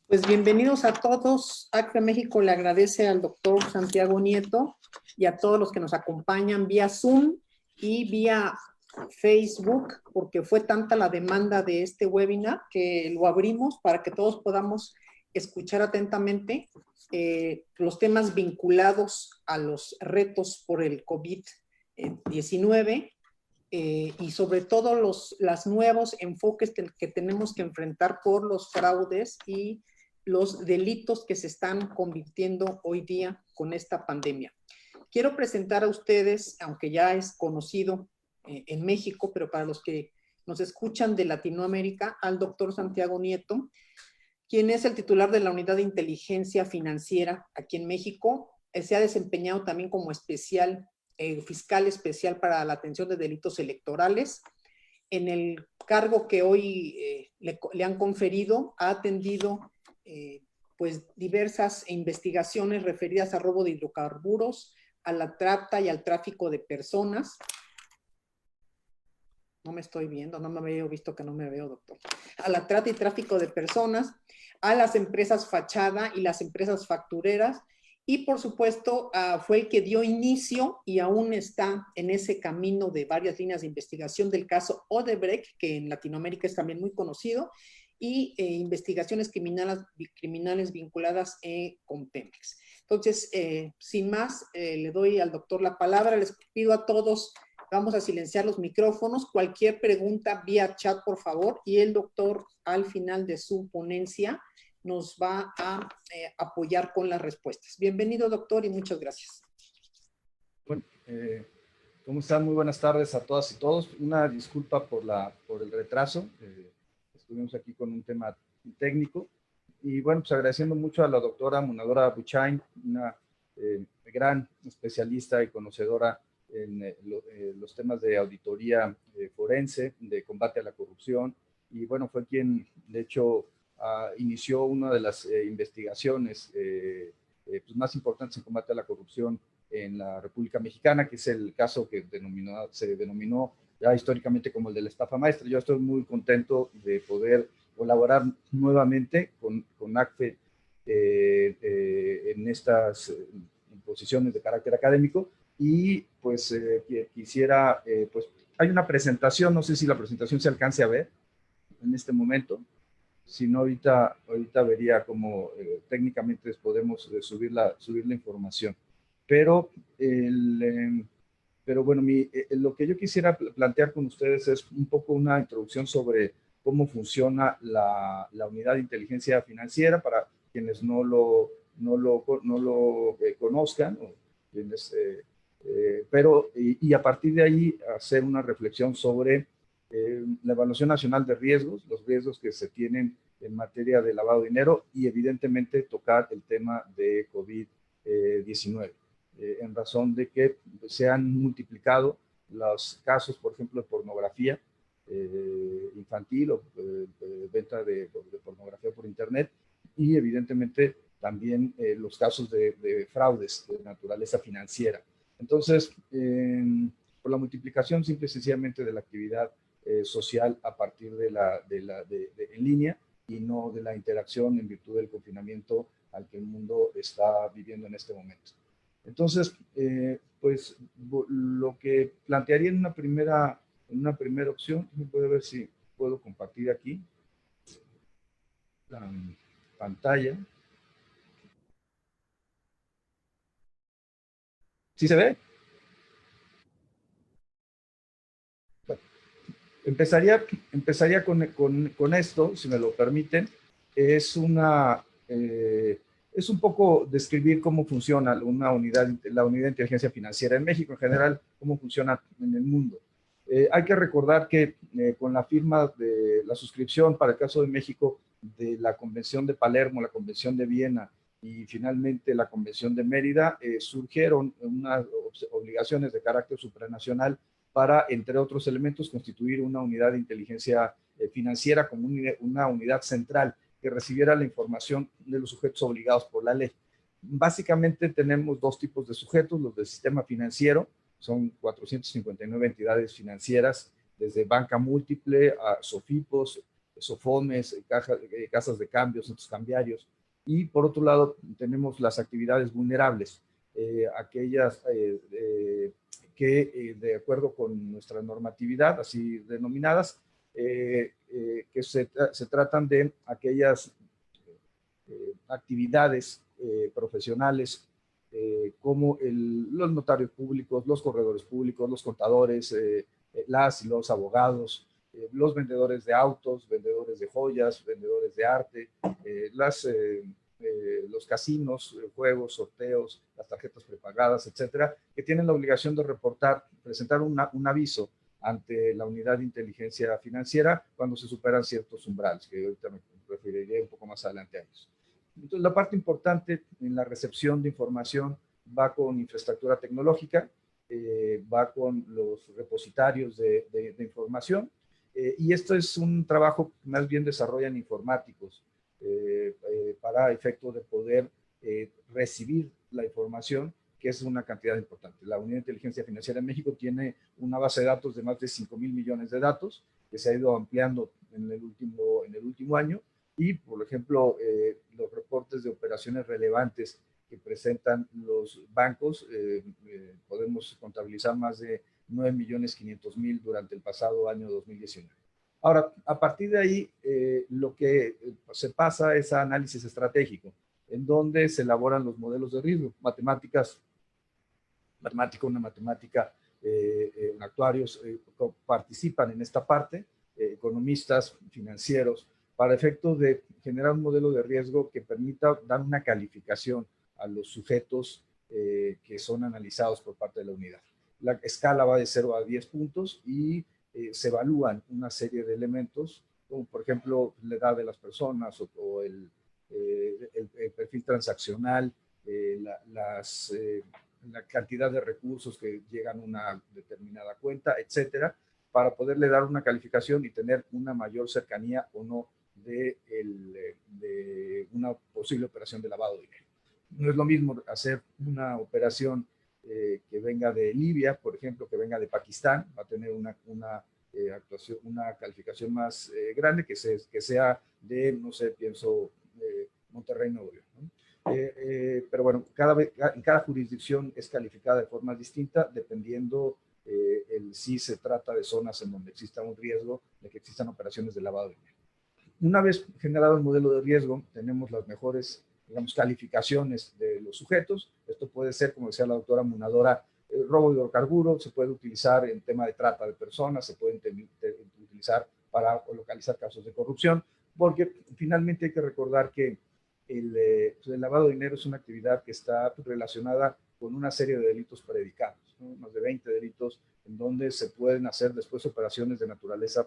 Pues bienvenidos a todos. ACFE México le agradece al doctor Santiago Nieto y a todos los que nos acompañan vía Zoom y vía Facebook, porque fue tanta la demanda de este webinar que lo abrimos para que todos podamos escuchar atentamente los temas vinculados a los retos por el COVID-19 y sobre todo los nuevos enfoques que tenemos que enfrentar por los fraudes y los delitos que se están convirtiendo hoy día con esta pandemia. Quiero presentar a ustedes, aunque ya es conocido en México, pero para los que nos escuchan de Latinoamérica, al doctor Santiago Nieto, quien es el titular de la Unidad de Inteligencia Financiera aquí en México. Se ha desempeñado también como fiscal especial para la atención de delitos electorales. En el cargo que hoy le han conferido, ha atendido pues diversas investigaciones referidas a robo de hidrocarburos, a la trata y al tráfico de personas. No me estoy viendo, no me había visto que no me veo, doctor. A la trata y tráfico de personas, a las empresas fachada y las empresas factureras, y por supuesto fue el que dio inicio y aún está en ese camino de varias líneas de investigación del caso Odebrecht, que en Latinoamérica es también muy conocido, y investigaciones criminales vinculadas con Pemex. Entonces, sin más, le doy al doctor la palabra. Les pido a todos, vamos a silenciar los micrófonos. Cualquier pregunta vía chat, por favor, y el doctor al final de su ponencia nos va a apoyar con las respuestas. Bienvenido, doctor, y muchas gracias. Bueno, ¿cómo están? Muy buenas tardes a todas y todos. Una disculpa por el retraso. Estuvimos aquí con un tema técnico. Y bueno, pues agradeciendo mucho a la doctora Munadora Buchain, una gran especialista y conocedora en los temas de auditoría forense, de combate a la corrupción. Y bueno, fue quien, de hecho, inició una de las investigaciones pues más importantes en combate a la corrupción en la República Mexicana, que es el caso que se denominó ya históricamente como el de la estafa maestra. Yo estoy muy contento de poder colaborar nuevamente con ACFE en estas posiciones de carácter académico, y pues quisiera, pues hay una presentación, no sé si la presentación se alcance a ver en este momento. Si no, ahorita vería cómo técnicamente podemos subir la información. Pero bueno, lo que yo quisiera plantear con ustedes es un poco una introducción sobre cómo funciona la unidad de inteligencia financiera para quienes no lo conozcan, o quienes, y a partir de ahí hacer una reflexión sobre la evaluación nacional de riesgos, los riesgos que se tienen en materia de lavado de dinero, y evidentemente tocar el tema de COVID-19. En razón de que se han multiplicado los casos, por ejemplo, de pornografía infantil o venta de pornografía por internet, y evidentemente también los casos de fraudes de naturaleza financiera. Entonces, por la multiplicación simple y sencillamente de la actividad social a partir en línea, y no de la interacción en virtud del confinamiento al que el mundo está viviendo en este momento. Entonces, pues lo que plantearía en una primera opción, puedo ver si puedo compartir aquí la pantalla. ¿Sí se ve? Bueno, empezaría con esto, si me lo permiten. Es un poco describir cómo funciona la unidad de inteligencia financiera en México, en general, cómo funciona en el mundo. Hay que recordar que con la firma de la suscripción, para el caso de México, de la Convención de Palermo, la Convención de Viena y finalmente la Convención de Mérida, surgieron unas obligaciones de carácter supranacional para, entre otros elementos, constituir una unidad de inteligencia financiera como una unidad central que recibiera la información de los sujetos obligados por la ley. Básicamente tenemos dos tipos de sujetos: los del sistema financiero, son 459 entidades financieras, desde banca múltiple a SOFIPOS, SOFOMES, casas de cambio, centros cambiarios. Y por otro lado, tenemos las actividades vulnerables, aquellas que, de acuerdo con nuestra normatividad, así denominadas, que se tratan de aquellas actividades profesionales como los notarios públicos, los corredores públicos, los contadores, las y los abogados, los vendedores de autos, vendedores de joyas, vendedores de arte, los casinos, juegos, sorteos, las tarjetas prepagadas, etcétera, que tienen la obligación de presentar un aviso ante la unidad de inteligencia financiera cuando se superan ciertos umbrales, que ahorita me referiré un poco más adelante a ellos. Entonces, la parte importante en la recepción de información va con infraestructura tecnológica, va con los repositarios de información, y esto es un trabajo que más bien desarrollan informáticos para efecto de poder recibir la información, que es una cantidad importante. La Unidad de Inteligencia Financiera en México tiene una base de datos de más de 5,000 millones de datos, que se ha ido ampliando en el último año, y, por ejemplo, los reportes de operaciones relevantes que presentan los bancos, podemos contabilizar más de 9,500,000 durante el pasado año 2019. Ahora, a partir de ahí, lo que se pasa es a análisis estratégico, en donde se elaboran los modelos de riesgo, una matemática, actuarios participan en esta parte, economistas, financieros, para efecto de generar un modelo de riesgo que permita dar una calificación a los sujetos que son analizados por parte de la unidad. La escala va de 0 a 10 puntos y se evalúan una serie de elementos, como por ejemplo la edad de las personas o el perfil transaccional, la cantidad de recursos que llegan a una determinada cuenta, etcétera, para poderle dar una calificación y tener una mayor cercanía o no de una posible operación de lavado de dinero. No es lo mismo hacer una operación que venga de Libia, por ejemplo, que venga de Pakistán, va a tener una calificación más grande que sea de, no sé, pienso, Monterrey, Nuevo León, ¿no? Pero bueno, en cada jurisdicción es calificada de forma distinta dependiendo si se trata de zonas en donde exista un riesgo de que existan operaciones de lavado de dinero. Una vez generado el modelo de riesgo, tenemos las mejores, digamos, calificaciones de los sujetos. Esto puede ser, como decía la doctora Munadora, robo de hidrocarburos, se puede utilizar en tema de trata de personas, se puede utilizar para localizar casos de corrupción, porque finalmente hay que recordar que el lavado de dinero es una actividad que está relacionada con una serie de delitos predicados, ¿no? Más de 20 delitos en donde se pueden hacer después operaciones de naturaleza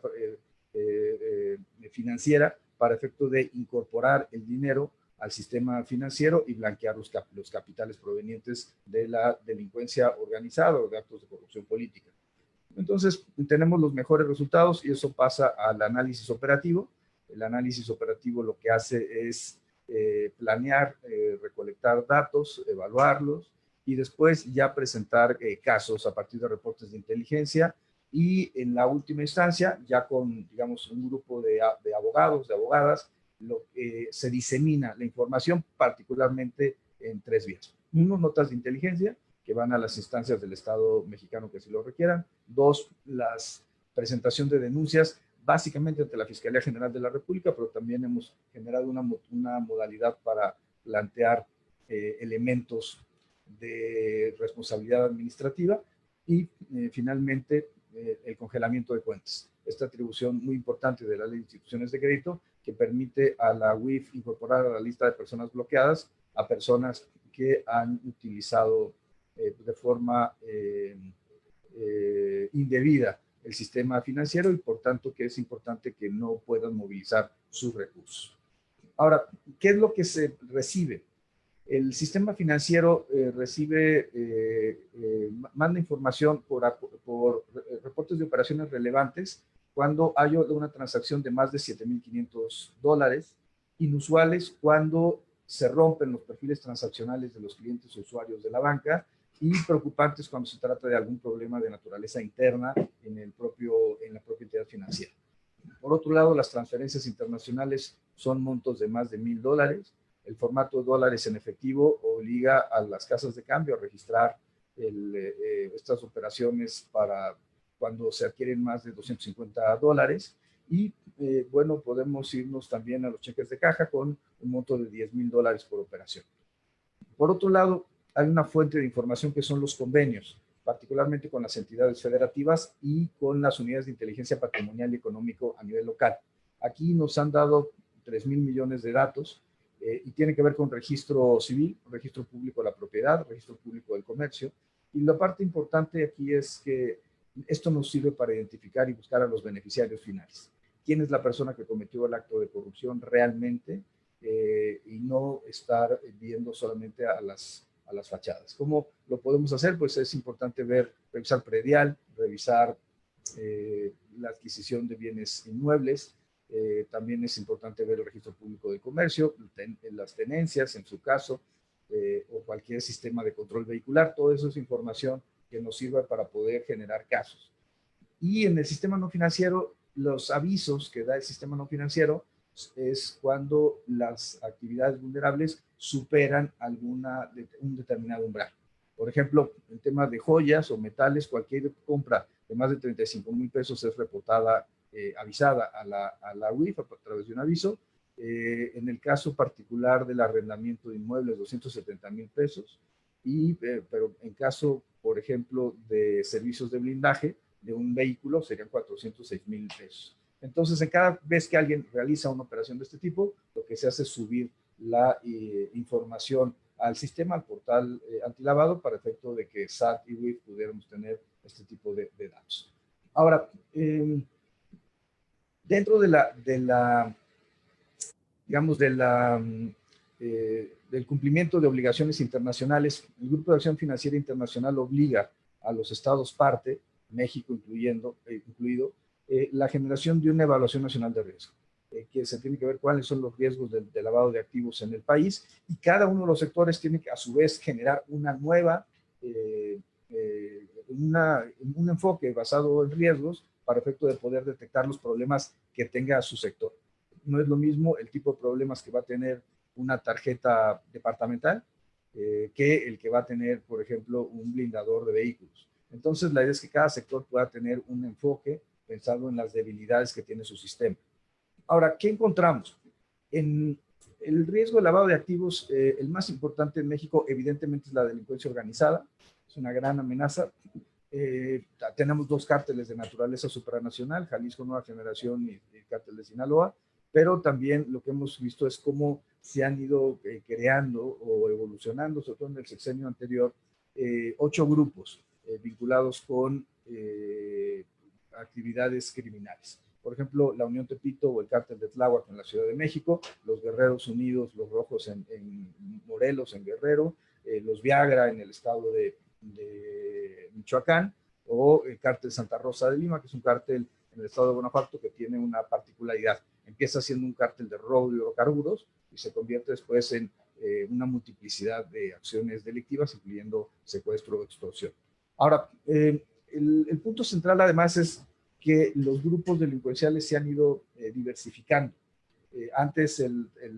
financiera para efecto de incorporar el dinero al sistema financiero y blanquear los capitales provenientes de la delincuencia organizada o de actos de corrupción política. Entonces, tenemos los mejores resultados y eso pasa al análisis operativo. El análisis operativo lo que hace es planear, recolectar datos, evaluarlos y después ya presentar casos a partir de reportes de inteligencia y en la última instancia, ya con, digamos, un grupo de abogados, de abogadas, se disemina la información particularmente en 3 vías. 1, notas de inteligencia que van a las instancias del Estado mexicano que así lo requieran. 2, la presentación de denuncias básicamente ante la Fiscalía General de la República, pero también hemos generado una modalidad para plantear elementos de responsabilidad administrativa y finalmente el congelamiento de cuentas. Esta atribución muy importante de la Ley de Instituciones de Crédito que permite a la UIF incorporar a la lista de personas bloqueadas a personas que han utilizado de forma indebida el sistema financiero y por tanto que es importante que no puedan movilizar sus recursos. Ahora, ¿qué es lo que se recibe? El sistema financiero manda información por reportes de operaciones relevantes cuando hay una transacción de más de $7,500, inusuales cuando se rompen los perfiles transaccionales de los clientes o usuarios de la banca y preocupantes cuando se trata de algún problema de naturaleza interna en la propia entidad financiera. Por otro lado, las transferencias internacionales son montos de más de $1,000. El formato de dólares en efectivo obliga a las casas de cambio a registrar estas operaciones para cuando se adquieren más de $250. Y bueno, podemos irnos también a los cheques de caja con un monto de $10,000 por operación. Por otro lado, hay una fuente de información que son los convenios, particularmente con las entidades federativas y con las unidades de inteligencia patrimonial y económico a nivel local. Aquí nos han dado 3,000 millones de datos y tiene que ver con registro civil, registro público de la propiedad, registro público del comercio. Y la parte importante aquí es que esto nos sirve para identificar y buscar a los beneficiarios finales. ¿Quién es la persona que cometió el acto de corrupción realmente? Y no estar viendo solamente a las fachadas. ¿Cómo lo podemos hacer? Pues es importante revisar predial, revisar la adquisición de bienes inmuebles. También es importante ver el registro público de comercio, las tenencias en su caso, o cualquier sistema de control vehicular. Todo eso es información que nos sirva para poder generar casos. Y en el sistema no financiero, los avisos que da el sistema no financiero es cuando las actividades vulnerables superan un determinado umbral. Por ejemplo, en temas de joyas o metales, cualquier compra de más de 35,000 pesos es reportada, avisada a la UIF a través de un aviso. En el caso particular del arrendamiento de inmuebles, 270,000 pesos. Pero en caso, por ejemplo, de servicios de blindaje de un vehículo, serían 406,000 pesos. Entonces, en cada vez que alguien realiza una operación de este tipo, lo que se hace es subir la información al sistema, al portal antilavado, para efecto de que SAT y UIF pudiéramos tener este tipo de datos. Ahora, dentro del cumplimiento de obligaciones internacionales, el Grupo de Acción Financiera Internacional obliga a los estados parte, México incluido, la generación de una evaluación nacional de riesgo, que se tiene que ver cuáles son los riesgos de lavado de activos en el país, y cada uno de los sectores tiene que a su vez generar una nueva, un enfoque basado en riesgos para efecto de poder detectar los problemas que tenga su sector. No es lo mismo el tipo de problemas que va a tener una tarjeta departamental que el que va a tener, por ejemplo, un blindador de vehículos. Entonces, la idea es que cada sector pueda tener un enfoque pensado en las debilidades que tiene su sistema. Ahora, ¿qué encontramos? En el riesgo de lavado de activos, el más importante en México, evidentemente, es la delincuencia organizada. Es una gran amenaza. Tenemos dos cárteles de naturaleza supranacional, Jalisco Nueva Generación y el cártel de Sinaloa, pero también lo que hemos visto es cómo se han ido creando o evolucionando, sobre todo en el sexenio anterior, 8 grupos vinculados con actividades criminales. Por ejemplo, la Unión Tepito o el cártel de Tláhuac en la Ciudad de México, los Guerreros Unidos, los Rojos en Morelos, en Guerrero, los Viagra en el estado de Michoacán, o el cártel Santa Rosa de Lima, que es un cártel en el estado de Guanajuato que tiene una particularidad. Empieza siendo un cártel de robo de hidrocarburos y se convierte después en una multiplicidad de acciones delictivas, incluyendo secuestro o extorsión. Ahora, el punto central además es que los grupos delincuenciales se han ido diversificando. Antes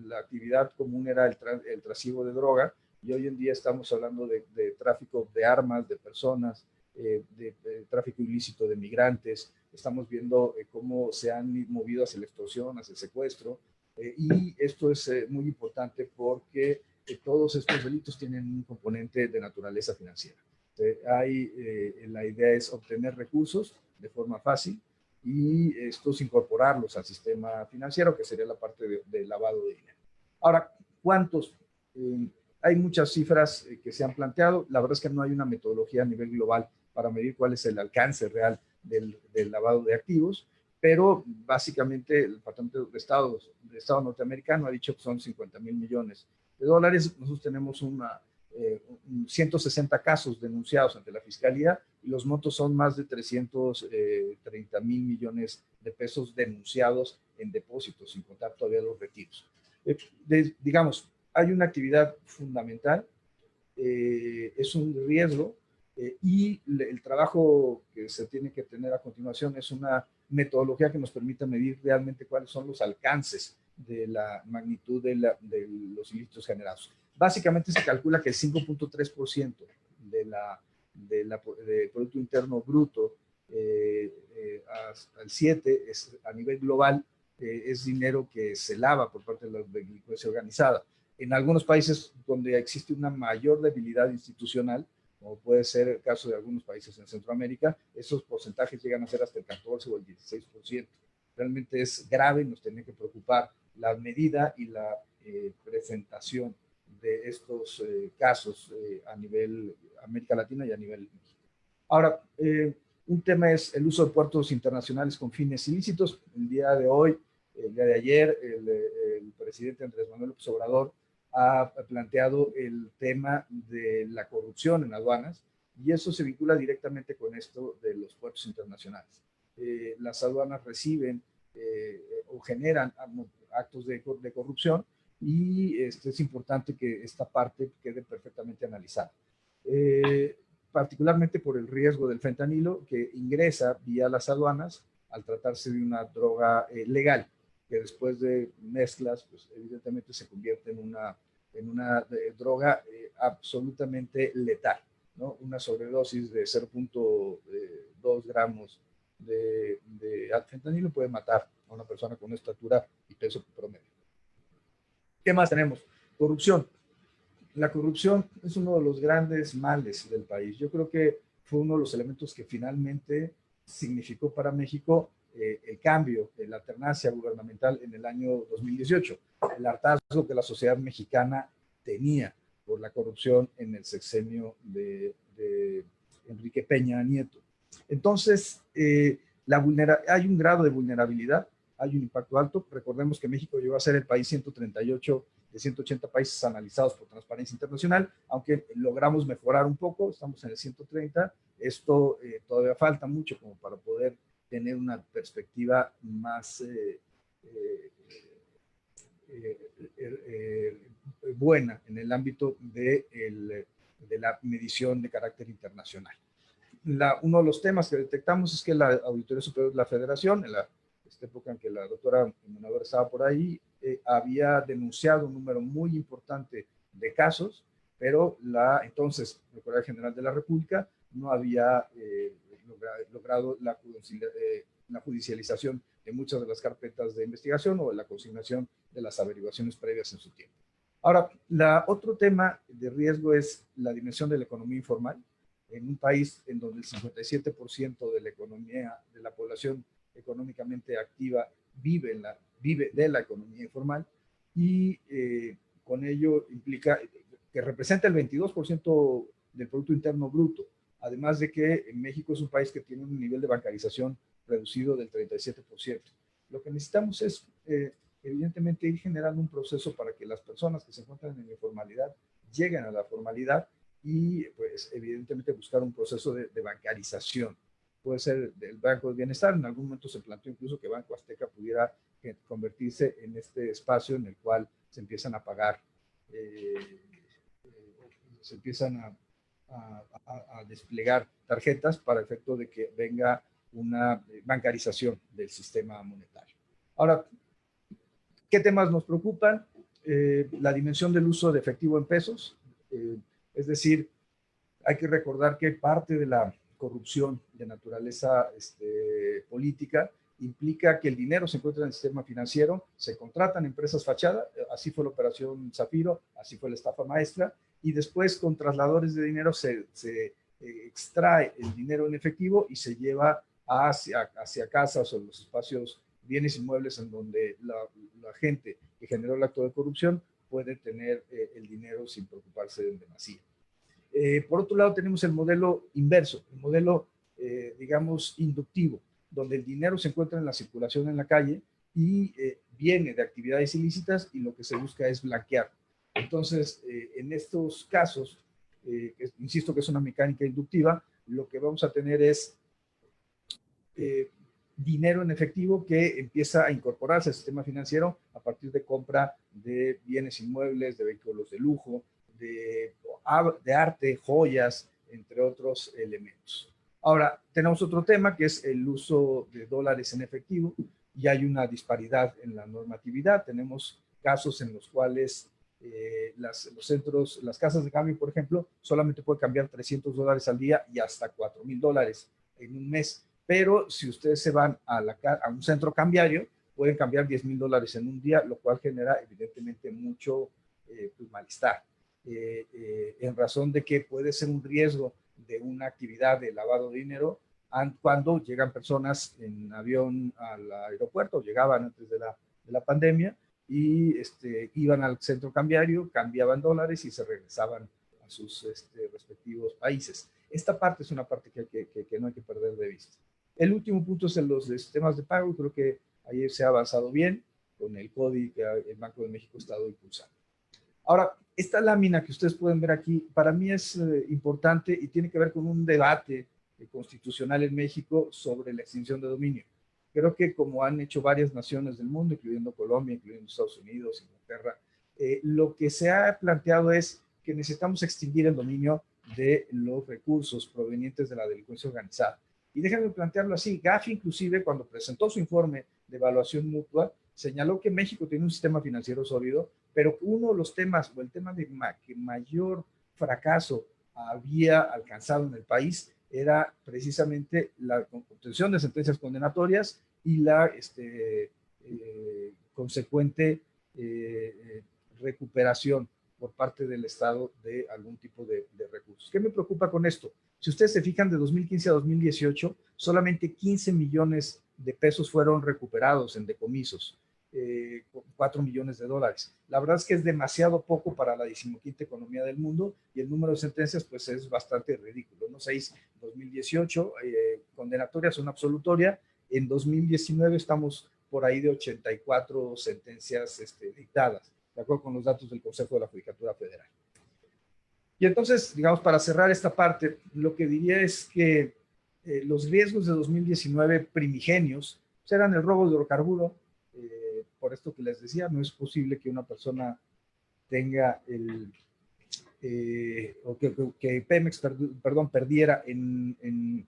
la actividad común era el trasiego de droga, y hoy en día estamos hablando de tráfico de armas, de personas, de tráfico ilícito de migrantes. Estamos viendo cómo se han movido hacia la extorsión, hacia el secuestro, y esto es muy importante porque todos estos delitos tienen un componente de naturaleza financiera. La idea es obtener recursos de forma fácil y estos incorporarlos al sistema financiero, que sería la parte de lavado de dinero. Ahora, ¿cuántos? Hay muchas cifras que se han planteado. La verdad es que no hay una metodología a nivel global para medir cuál es el alcance real del lavado de activos, pero básicamente el Departamento de Estado norteamericano ha dicho que son 50,000 millones de dólares. Nosotros tenemos 160 casos denunciados ante la Fiscalía y los montos son más de 330,000 millones de pesos denunciados en depósitos, sin contar todavía los retiros. Digamos, hay una actividad fundamental, es un riesgo El trabajo que se tiene que tener a continuación es una metodología que nos permita medir realmente cuáles son los alcances de la magnitud de los ilícitos generados. Básicamente se calcula que el 5.3% del Producto Interno Bruto al 7% a nivel global es dinero que se lava por parte de la delincuencia organizada. En algunos países donde existe una mayor debilidad institucional, como puede ser el caso de algunos países en Centroamérica, esos porcentajes llegan a ser hasta el 14 o el 16%. Realmente es grave, nos tiene que preocupar la medida y la presentación de estos casos a nivel América Latina y a nivel México. Ahora, un tema es el uso de puertos internacionales con fines ilícitos. El día de ayer, el presidente Andrés Manuel López Obrador ha planteado el tema de la corrupción en aduanas, y eso se vincula directamente con esto de los puertos internacionales. Las aduanas reciben o generan actos de corrupción, y es importante que esta parte quede perfectamente analizada. Particularmente por el riesgo del fentanilo, que ingresa vía las aduanas al tratarse de una droga legal, que después de mezclas, pues evidentemente se convierte en una droga absolutamente letal, ¿no? Una sobredosis de 0.2 gramos de fentanilo puede matar a una persona con estatura y peso promedio. ¿Qué más tenemos? Corrupción. La corrupción es uno de los grandes males del país. Yo creo que fue uno de los elementos que finalmente significó para México el cambio, la alternancia gubernamental en el año 2018, el hartazgo que la sociedad mexicana tenía por la corrupción en el sexenio de Enrique Peña Nieto. Entonces, hay un grado de vulnerabilidad, hay un impacto alto. Recordemos que México llegó a ser el país 138 de 180 países analizados por Transparencia Internacional, aunque logramos mejorar un poco, estamos en el 130, esto todavía falta mucho como para poder tener una perspectiva más buena en el ámbito de la medición de carácter internacional. Uno de los temas que detectamos es que la Auditoría Superior de la Federación, en esta época en que la doctora Munadora estaba por ahí, había denunciado un número muy importante de casos, pero entonces Procuraduría General de la República no había logrado la judicialización de muchas de las carpetas de investigación o la consignación de las averiguaciones previas en su tiempo. Ahora, otro tema de riesgo es la dimensión de la economía informal. En un país en donde el 57% de la economía, de la población económicamente activa vive de la economía informal, y con ello implica que representa el 22% del Producto Interno Bruto, además de que en México es un país que tiene un nivel de bancarización reducido del 37%. Lo que necesitamos es, evidentemente, ir generando un proceso para que las personas que se encuentran en la informalidad lleguen a la formalidad, y pues evidentemente buscar un proceso de bancarización. Puede ser del Banco del Bienestar. En algún momento se planteó incluso que Banco Azteca pudiera convertirse en este espacio en el cual se empiezan a pagar, se empiezan a desplegar tarjetas para efecto de que venga una bancarización del sistema monetario. Ahora, ¿qué temas nos preocupan? La dimensión del uso de efectivo en pesos. Es decir, hay que recordar que parte de la corrupción de naturaleza política implica que el dinero se encuentra en el sistema financiero, se contratan empresas fachada, así fue la operación Zafiro, así fue la estafa maestra, y después con trasladadores de dinero se extrae el dinero en efectivo y se lleva hacia casas o los espacios, bienes inmuebles en donde la gente que generó el acto de corrupción puede tener el dinero sin preocuparse de demasía. Por otro lado, tenemos el modelo inverso, el modelo, digamos, inductivo, donde el dinero se encuentra en la circulación en la calle y viene de actividades ilícitas, y lo que se busca es blanquear. Entonces, en estos casos, insisto que es una mecánica inductiva, lo que vamos a tener es dinero en efectivo que empieza a incorporarse al sistema financiero a partir de compra de bienes inmuebles, de vehículos de lujo, de arte, joyas, entre otros elementos. Ahora, tenemos otro tema que es el uso de dólares en efectivo, y hay una disparidad en la normatividad. Tenemos casos en los cuales las casas de cambio, por ejemplo, solamente puede cambiar $300 al día y hasta $4,000 en un mes. Pero si ustedes se van a un centro cambiario, pueden cambiar $10,000 en un día, lo cual genera evidentemente mucho pues, malestar. En razón de que puede ser un riesgo de una actividad de lavado de dinero cuando llegan personas en avión al aeropuerto, llegaban antes de la pandemia, y iban al centro cambiario, cambiaban dólares y se regresaban a sus respectivos países. Esta parte es una parte que no hay que perder de vista. El último punto es en los sistemas de pago. Creo que ayer se ha avanzado bien con el CODI que el Banco de México ha estado impulsando. Ahora, esta lámina que ustedes pueden ver aquí, para mí es importante y tiene que ver con un debate constitucional en México sobre la extinción de dominio. Creo que como han hecho varias naciones del mundo, incluyendo Colombia, incluyendo Estados Unidos, Inglaterra, lo que se ha planteado es que necesitamos extinguir el dominio de los recursos provenientes de la delincuencia organizada. Y déjenme plantearlo así, Gafi inclusive cuando presentó su informe de evaluación mutua, señaló que México tiene un sistema financiero sólido, pero uno de los temas, o el tema de que mayor fracaso había alcanzado en el país, era precisamente la obtención de sentencias condenatorias y la consecuente recuperación por parte del Estado de algún tipo de recursos. ¿Qué me preocupa con esto? Si ustedes se fijan, de 2015 a 2018, solamente 15 millones de pesos fueron recuperados en decomisos, 4 millones de dólares. La verdad es que es demasiado poco para la 15ª economía del mundo, y el número de sentencias pues es bastante ridículo, ¿no? 6 en 2018, condenatorias, una absolutoria. En 2019 estamos por ahí de 84 sentencias dictadas, de acuerdo con los datos del Consejo de la Judicatura Federal. Y entonces, digamos, para cerrar esta parte, lo que diría es que los riesgos de 2019 primigenios pues, eran el robo de hidrocarburo. Por esto que les decía, no es posible que una persona tenga o que Pemex, perdiera en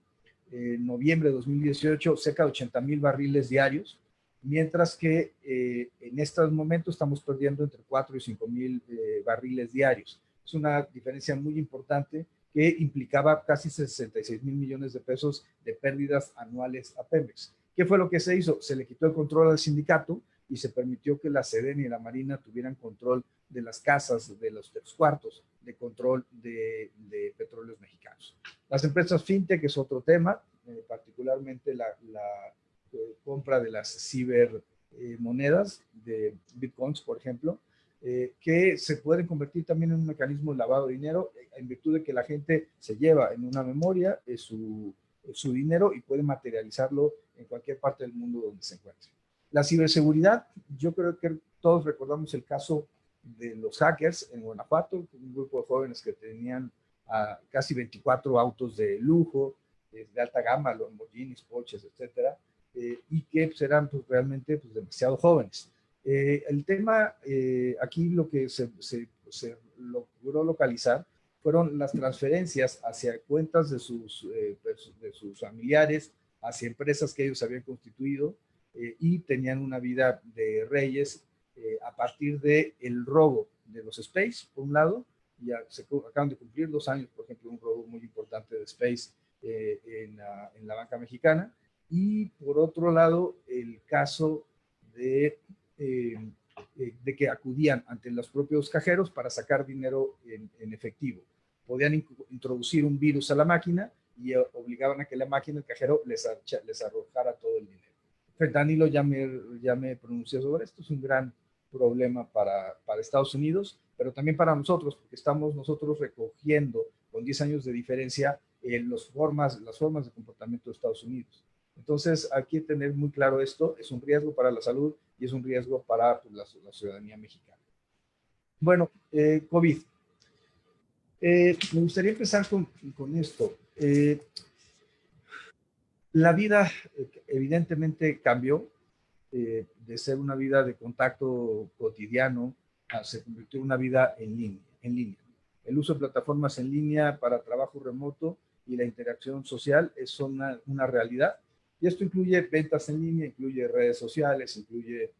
noviembre de 2018 cerca de 80,000 barriles diarios, mientras que en estos momentos estamos perdiendo entre 4 y 5,000 barriles diarios. Es una diferencia muy importante que implicaba casi 66,000 millones de pesos de pérdidas anuales a Pemex. ¿Qué fue lo que se hizo? Se le quitó el control al sindicato y se permitió que la Sedena y la Marina tuvieran control de las casas, de los cuartos de control de petróleos mexicanos. Las empresas fintech es otro tema, particularmente la compra de las cibermonedas de bitcoins, por ejemplo, que se pueden convertir también en un mecanismo de lavado de dinero en virtud de que la gente se lleva en una memoria su dinero y puede materializarlo en cualquier parte del mundo donde se encuentre. La ciberseguridad, yo creo que todos recordamos el caso de los hackers en Guanajuato, un grupo de jóvenes que tenían casi 24 autos de lujo, de alta gama, Lamborghinis, Porsches, etcétera, y que pues, eran pues, realmente pues, demasiado jóvenes. El tema, aquí lo que se logró localizar fueron las transferencias hacia cuentas de sus familiares, hacia empresas que ellos habían constituido y tenían una vida de reyes a partir del robo de los Space, por un lado. Ya se acaban de cumplir 2 años, por ejemplo, un robo muy importante de Space en la banca mexicana. Y por otro lado, el caso de que acudían ante los propios cajeros para sacar dinero en efectivo. Podían introducir un virus a la máquina y obligaban a que la máquina, el cajero, les arrojara todo el dinero. Danilo ya me pronuncié sobre esto. Es un gran problema para Estados Unidos, pero también para nosotros, porque estamos nosotros recogiendo con 10 años de diferencia las formas de comportamiento de Estados Unidos. Entonces, hay que tener muy claro esto. Es un riesgo para la salud y es un riesgo para pues, la ciudadanía mexicana. Bueno, COVID. Me gustaría empezar con esto. La vida evidentemente cambió de ser una vida de contacto cotidiano a se convirtió en una vida en línea. El uso de plataformas en línea para trabajo remoto y la interacción social es una realidad. Y esto incluye ventas en línea, incluye redes sociales, incluye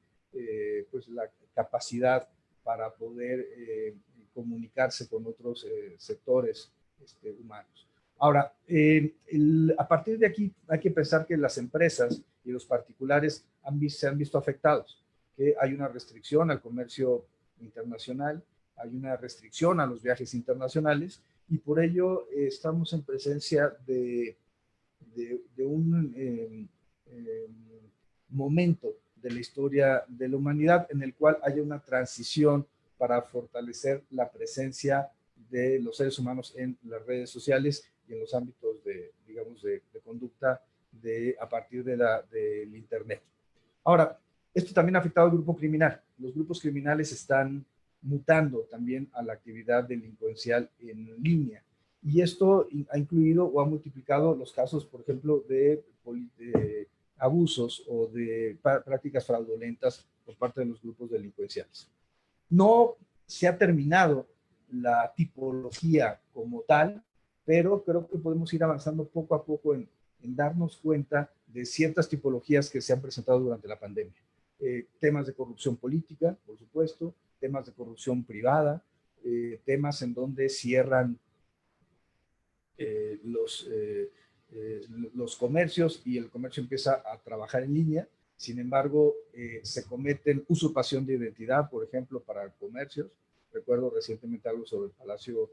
pues la capacidad para poder comunicarse con otros sectores humanos. Ahora, a partir de aquí hay que pensar que las empresas y los particulares se han visto afectados, que hay una restricción al comercio internacional, hay una restricción a los viajes internacionales y por ello estamos en presencia de un momento de la historia de la humanidad en el cual haya una transición para fortalecer la presencia de los seres humanos en las redes sociales y en los ámbitos digamos, de conducta a partir del Internet. Ahora, esto también ha afectado al grupo criminal. Los grupos criminales están mutando también a la actividad delincuencial en línea. Y esto ha incluido o ha multiplicado los casos, por ejemplo, de abusos o de prácticas fraudulentas por parte de los grupos delincuenciales. No se ha terminado la tipología como tal, pero creo que podemos ir avanzando poco a poco en darnos cuenta de ciertas tipologías que se han presentado durante la pandemia. Temas de corrupción política, por supuesto, temas de corrupción privada, temas en donde cierran los comercios y el comercio empieza a trabajar en línea. Sin embargo, se cometen usurpación de identidad, por ejemplo, para comercios. Recuerdo recientemente algo sobre el Palacio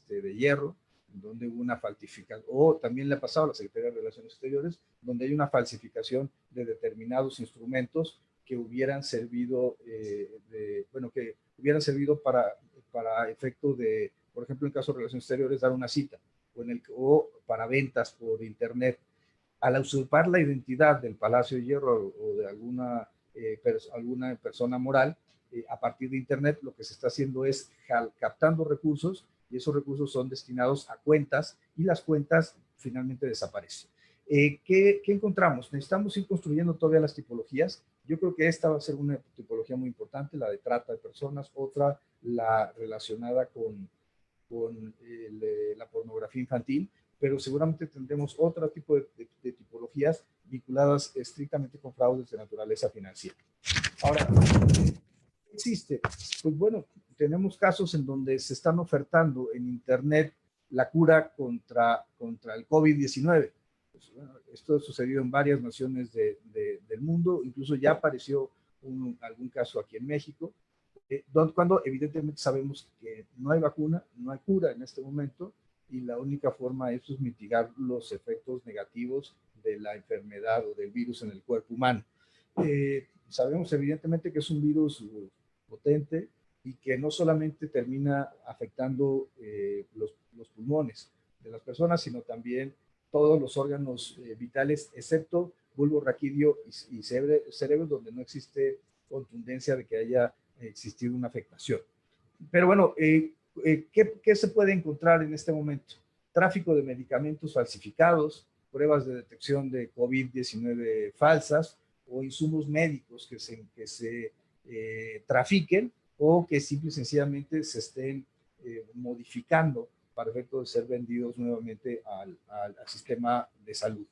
de Hierro, donde hubo una falsificación, o también le ha pasado a la Secretaría de Relaciones Exteriores, donde hay una falsificación de determinados instrumentos que hubieran servido, para efecto de, por ejemplo, en caso de Relaciones Exteriores, dar una cita, o para ventas por Internet. Al usurpar la identidad del Palacio de Hierro o de alguna persona moral, a partir de Internet, lo que se está haciendo es captando recursos y esos recursos son destinados a cuentas y las cuentas finalmente desaparecen. ¿Qué encontramos? Necesitamos ir construyendo todavía las tipologías. Yo creo que esta va a ser una tipología muy importante, la de trata de personas, otra la relacionada con la pornografía infantil, pero seguramente tendremos otro tipo de tipologías vinculadas estrictamente con fraudes de naturaleza financiera. Ahora, ¿qué existe? Pues bueno, tenemos casos en donde se están ofertando en Internet la cura contra el COVID-19. Pues, bueno, esto ha sucedido en varias naciones del mundo, incluso ya apareció algún caso aquí en México, cuando evidentemente sabemos que no hay vacuna, no hay cura en este momento, y la única forma es mitigar los efectos negativos de la enfermedad o del virus en el cuerpo humano. Sabemos evidentemente que es un virus potente y que no solamente termina afectando los pulmones de las personas, sino también todos los órganos vitales, excepto bulbo raquídeo y cerebro, donde no existe contundencia de que haya existido una afectación. Pero bueno, ¿qué se puede encontrar en este momento? Tráfico de medicamentos falsificados, pruebas de detección de COVID-19 falsas o insumos médicos que se trafiquen o que simple y sencillamente se estén modificando para efecto de ser vendidos nuevamente al sistema de salud.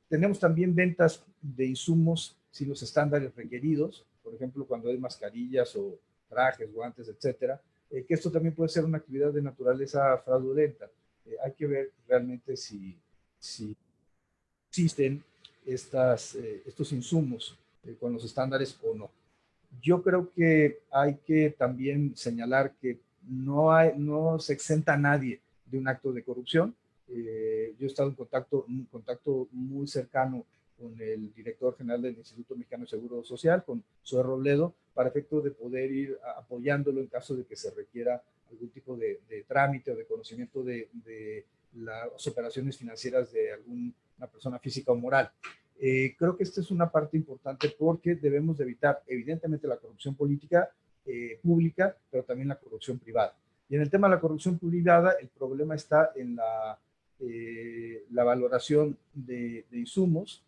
Tenemos también ventas de insumos sin los estándares requeridos, por ejemplo, cuando hay mascarillas o trajes, guantes, etcétera, que esto también puede ser una actividad de naturaleza fraudulenta. Hay que ver realmente si existen estos insumos con los estándares o no. Yo creo que hay que también señalar que no se exenta a nadie de un acto de corrupción. Yo he estado en contacto muy cercano con el director general del Instituto Mexicano de Seguro Social, con Zoe Robledo, para efecto de poder ir apoyándolo en caso de que se requiera algún tipo de trámite o de conocimiento de las operaciones financieras de alguna persona física o moral. Creo que esta es una parte importante porque debemos de evitar, evidentemente, la corrupción política pública, pero también la corrupción privada. Y en el tema de la corrupción privada, el problema está en la valoración de insumos,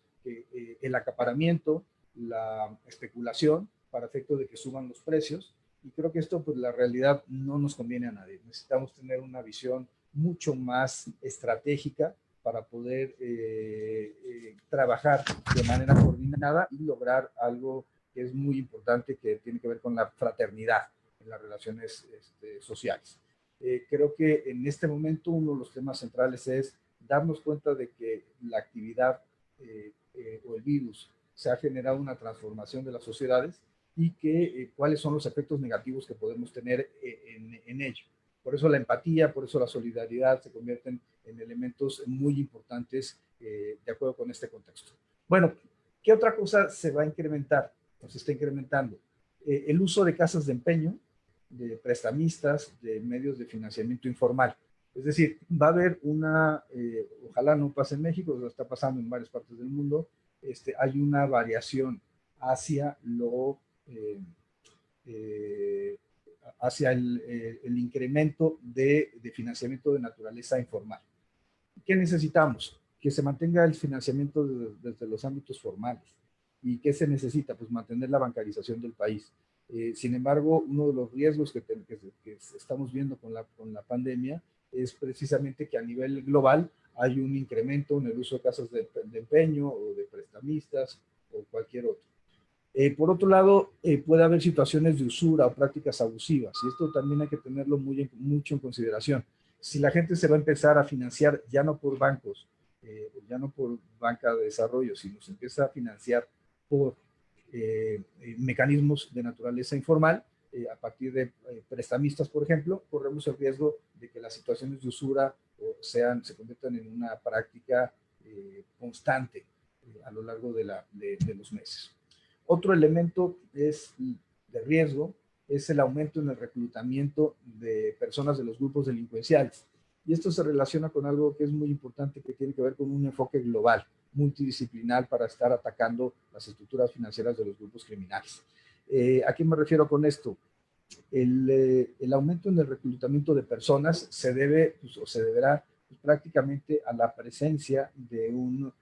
el acaparamiento, la especulación para efecto de que suban los precios Y creo que esto, pues la realidad no nos conviene a nadie. Necesitamos tener una visión mucho más estratégica para poder trabajar de manera coordinada y lograr algo que es muy importante, que tiene que ver con la fraternidad en las relaciones sociales. Creo que en este momento uno de los temas centrales es darnos cuenta de que la actividad o el virus se ha generado una transformación de las sociedades y que cuáles son los efectos negativos que podemos tener en ello. Por eso la empatía, por eso la solidaridad se convierten en elementos muy importantes de acuerdo con este contexto. Bueno, ¿qué otra cosa se va a incrementar? O se está incrementando. El uso de casas de empeño, de prestamistas, de medios de financiamiento informal. Es decir, va a haber una, ojalá no pase en México, lo está pasando en varias partes del mundo, hay una variación hacia hacia el incremento de financiamiento de naturaleza informal. ¿Qué necesitamos? Que se mantenga el financiamiento desde los ámbitos formales. ¿Y qué se necesita? Pues mantener la bancarización del país. Sin embargo, uno de los riesgos que estamos viendo con la pandemia es precisamente que a nivel global hay un incremento en el uso de casas de empeño o de prestamistas o cualquier otro. Por otro lado, puede haber situaciones de usura o prácticas abusivas, y esto también hay que tenerlo mucho en consideración. Si la gente se va a empezar a financiar ya no por bancos, ya no por banca de desarrollo, sino se empieza a financiar por mecanismos de naturaleza informal, a partir de prestamistas, por ejemplo, corremos el riesgo de que las situaciones de usura se conviertan en una práctica constante a lo largo de los meses. Otro elemento de riesgo es el aumento en el reclutamiento de personas de los grupos delincuenciales. Y esto se relaciona con algo que es muy importante, que tiene que ver con un enfoque global, multidisciplinar, para estar atacando las estructuras financieras de los grupos criminales. ¿A qué me refiero con esto? El aumento en el reclutamiento de personas se debe, pues, o se deberá pues, prácticamente a la presencia de un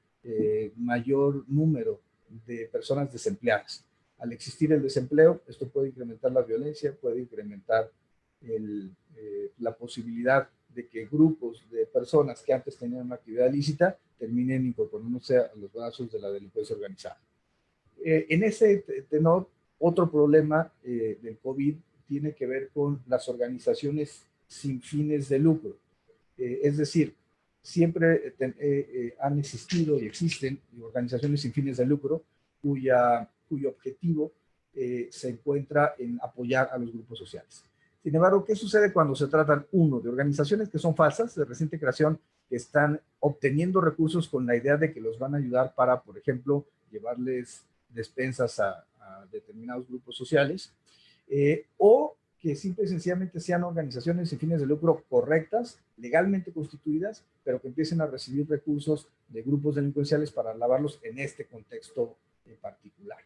mayor número de personas desempleadas. Al existir el desempleo, esto puede incrementar la violencia, puede incrementar la posibilidad de que grupos de personas que antes tenían una actividad ilícita terminen incorporándose a los brazos de la delincuencia organizada. En ese tenor, otro problema del COVID tiene que ver con las organizaciones sin fines de lucro. Es decir, siempre han existido y existen organizaciones sin fines de lucro cuyo objetivo se encuentra en apoyar a los grupos sociales. Sin embargo, ¿qué sucede cuando se tratan, uno, de organizaciones que son falsas, de reciente creación, que están obteniendo recursos con la idea de que los van a ayudar para, por ejemplo, llevarles despensas a determinados grupos sociales, o que simple y sencillamente sean organizaciones sin fines de lucro correctas, legalmente constituidas, pero que empiecen a recibir recursos de grupos delincuenciales para lavarlos en este contexto particular?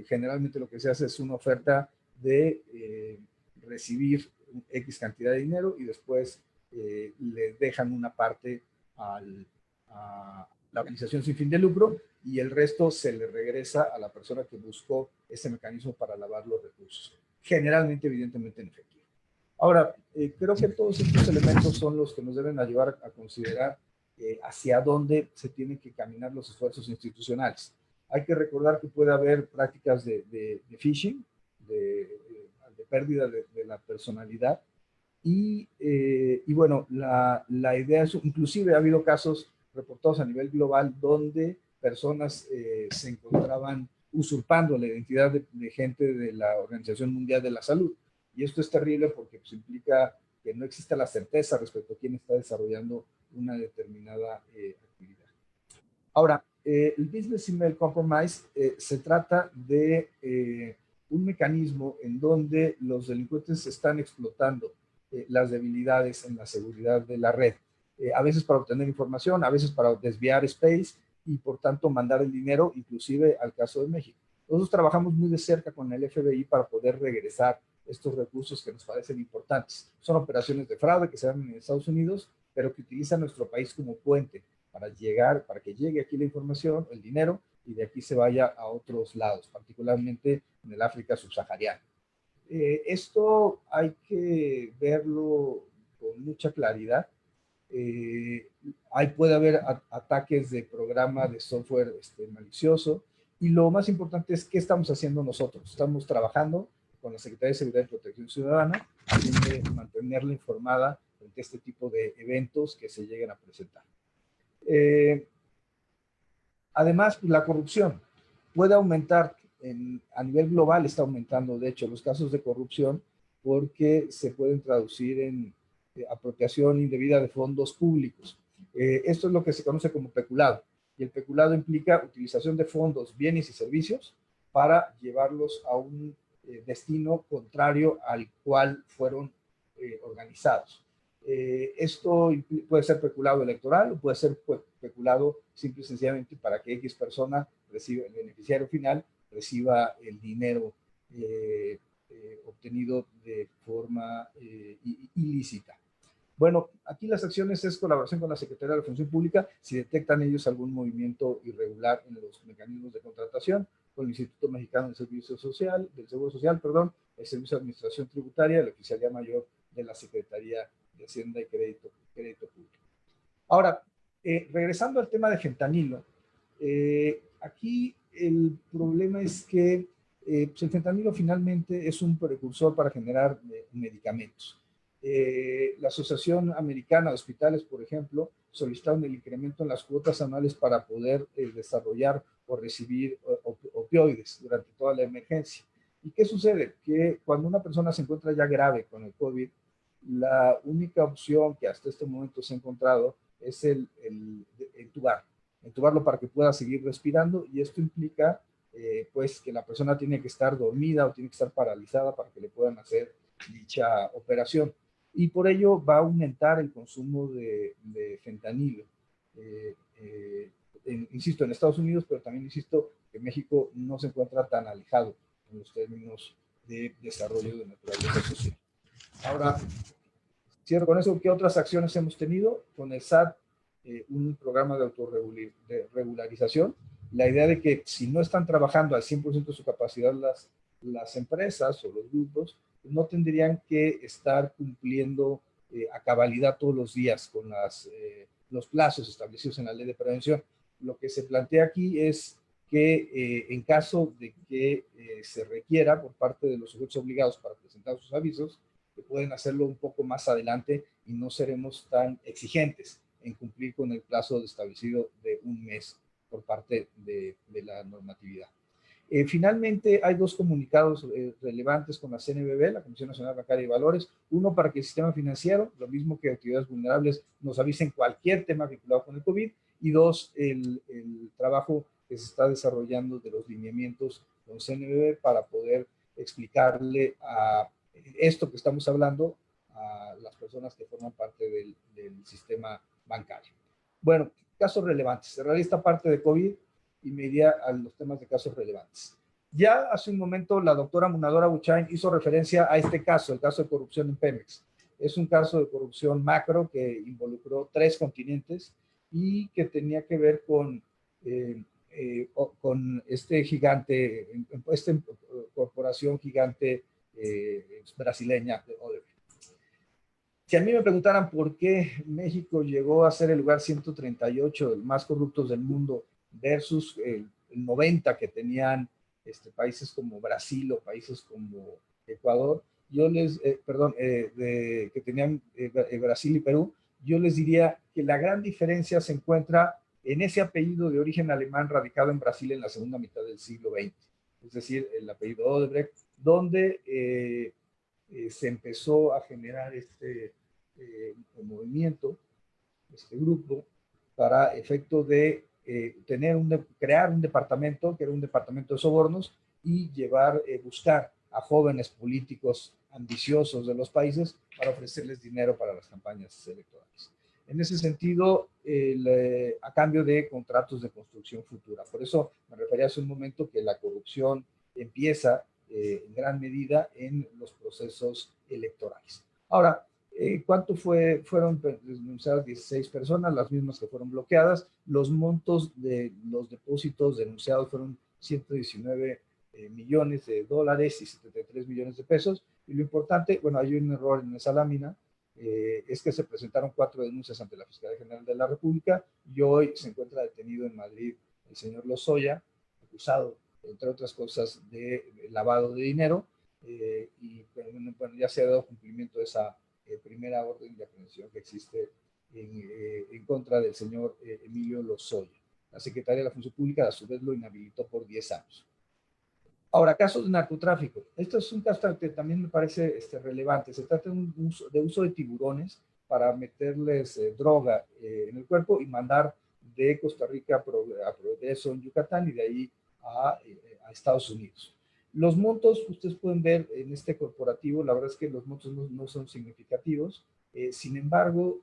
Generalmente lo que se hace es una oferta de recibir X cantidad de dinero y después le dejan una parte a la organización sin fin de lucro y el resto se le regresa a la persona que buscó ese mecanismo para lavar los recursos. Generalmente, evidentemente, en efectivo. Ahora, creo que todos estos elementos son los que nos deben ayudar a considerar hacia dónde se tienen que caminar los esfuerzos institucionales. Hay que recordar que puede haber prácticas de phishing, de pérdida de la personalidad, y bueno, la idea es, inclusive ha habido casos reportados a nivel global donde personas se encontraban usurpando la identidad de gente de la Organización Mundial de la Salud. Y esto es terrible porque pues, implica que no exista la certeza respecto a quién está desarrollando una determinada actividad. Ahora, el Business Email Compromise se trata de un mecanismo en donde los delincuentes están explotando las debilidades en la seguridad de la red, a veces para obtener información, a veces para desviar space y por tanto mandar el dinero, inclusive al caso de México. Nosotros trabajamos muy de cerca con el FBI para poder regresar estos recursos que nos parecen importantes. Son operaciones de fraude que se dan en Estados Unidos, pero que utilizan nuestro país como puente para que llegue aquí la información, el dinero, y de aquí se vaya a otros lados, particularmente en el África subsahariana. Esto hay que verlo con mucha claridad. Ahí puede haber ataques de programa de software malicioso, y lo más importante es qué estamos haciendo nosotros. Estamos trabajando con la Secretaría de Seguridad y Protección Ciudadana a fin de mantenerla informada frente a este tipo de eventos que se lleguen a presentar. Además, la corrupción puede aumentar, a nivel global está aumentando, de hecho, los casos de corrupción, porque se pueden traducir en apropiación indebida de fondos públicos. Esto es lo que se conoce como peculado, y el peculado implica utilización de fondos, bienes y servicios para llevarlos a un destino contrario al cual fueron organizados. Esto puede ser peculado electoral o puede ser peculado simple y sencillamente para que X persona reciba, el beneficiario final reciba el dinero obtenido de forma ilícita. Bueno, aquí las acciones es colaboración con la Secretaría de la Función Pública si detectan ellos algún movimiento irregular en los mecanismos de contratación, con el Instituto Mexicano del Seguro Social, el Servicio de Administración Tributaria, la Oficialía Mayor de la Secretaría de Hacienda y Crédito Público. Ahora, regresando al tema de fentanilo, aquí el problema es que pues el fentanilo finalmente es un precursor para generar medicamentos. La Asociación Americana de Hospitales, por ejemplo, solicitaron el incremento en las cuotas anuales para poder desarrollar o recibir opioides durante toda la emergencia. ¿Y qué sucede? Que cuando una persona se encuentra ya grave con el COVID, la única opción que hasta este momento se ha encontrado es el entubarlo para que pueda seguir respirando, y esto implica pues que la persona tiene que estar dormida o tiene que estar paralizada para que le puedan hacer dicha operación, y por ello va a aumentar el consumo de fentanilo. Insisto, en Estados Unidos, pero también insisto que México no se encuentra tan alejado en los términos de desarrollo de naturaleza social. Ahora, cierro con eso. ¿Qué otras acciones hemos tenido? Con el SAT, un programa de autorregularización. La idea de que si no están trabajando al 100% de su capacidad las empresas o los grupos, no tendrían que estar cumpliendo a cabalidad todos los días con los plazos establecidos en la ley de prevención. Lo que se plantea aquí es que en caso de que se requiera por parte de los sujetos obligados para presentar sus avisos, que pueden hacerlo un poco más adelante y no seremos tan exigentes en cumplir con el plazo establecido de un mes por parte de la normatividad. Finalmente, hay dos comunicados relevantes con la CNBV, la Comisión Nacional Bancaria y Valores. Uno, para que el sistema financiero, lo mismo que actividades vulnerables, nos avisen cualquier tema vinculado con el COVID. Y dos, el trabajo que se está desarrollando de los lineamientos con CNBV para poder explicarle a esto que estamos hablando a las personas que forman parte del sistema bancario. Bueno, casos relevantes. Cerraré esta parte de COVID y me iría a los temas de casos relevantes. Ya hace un momento la doctora Munadora Buchain hizo referencia a este caso, el caso de corrupción en Pemex. Es un caso de corrupción macro que involucró 3 continentes y que tenía que ver con este gigante, esta corporación gigante brasileña de Odebrecht. Si a mí me preguntaran por qué México llegó a ser el lugar 138 de los más corruptos del mundo versus el 90 que tenían países como Brasil o países como Ecuador, yo les, que tenían Brasil y Perú, yo les diría que la gran diferencia se encuentra en ese apellido de origen alemán radicado en Brasil en la segunda mitad del siglo XX, es decir, el apellido Odebrecht, donde se empezó a generar este movimiento, este grupo, para efecto de crear un departamento que era un departamento de sobornos y buscar a jóvenes políticos ambiciosos de los países para ofrecerles dinero para las campañas electorales. En ese sentido, a cambio de contratos de construcción futura. Por eso me refería hace un momento que la corrupción empieza en gran medida en los procesos electorales. Ahora, ¿cuánto fueron denunciadas? 16 personas, las mismas que fueron bloqueadas. Los montos de los depósitos denunciados fueron 119 millones de dólares y 73 millones de pesos. Y lo importante, bueno, hay un error en esa lámina, es que se presentaron 4 denuncias ante la Fiscalía General de la República y hoy se encuentra detenido en Madrid el señor Lozoya, acusado, entre otras cosas, de lavado de dinero, y bueno, ya se ha dado cumplimiento de esa primera orden de aprehensión que existe en contra del señor Emilio Lozoya. La Secretaría de la Función Pública, a su vez, lo inhabilitó por 10 años. Ahora, casos de narcotráfico. Esto es un caso que también me parece relevante. Se trata de uso de tiburones para meterles droga en el cuerpo y mandar de Costa Rica a Progreso, en Yucatán, y de ahí a Estados Unidos. Los montos, ustedes pueden ver en este corporativo, la verdad es que los montos no son significativos. Sin embargo,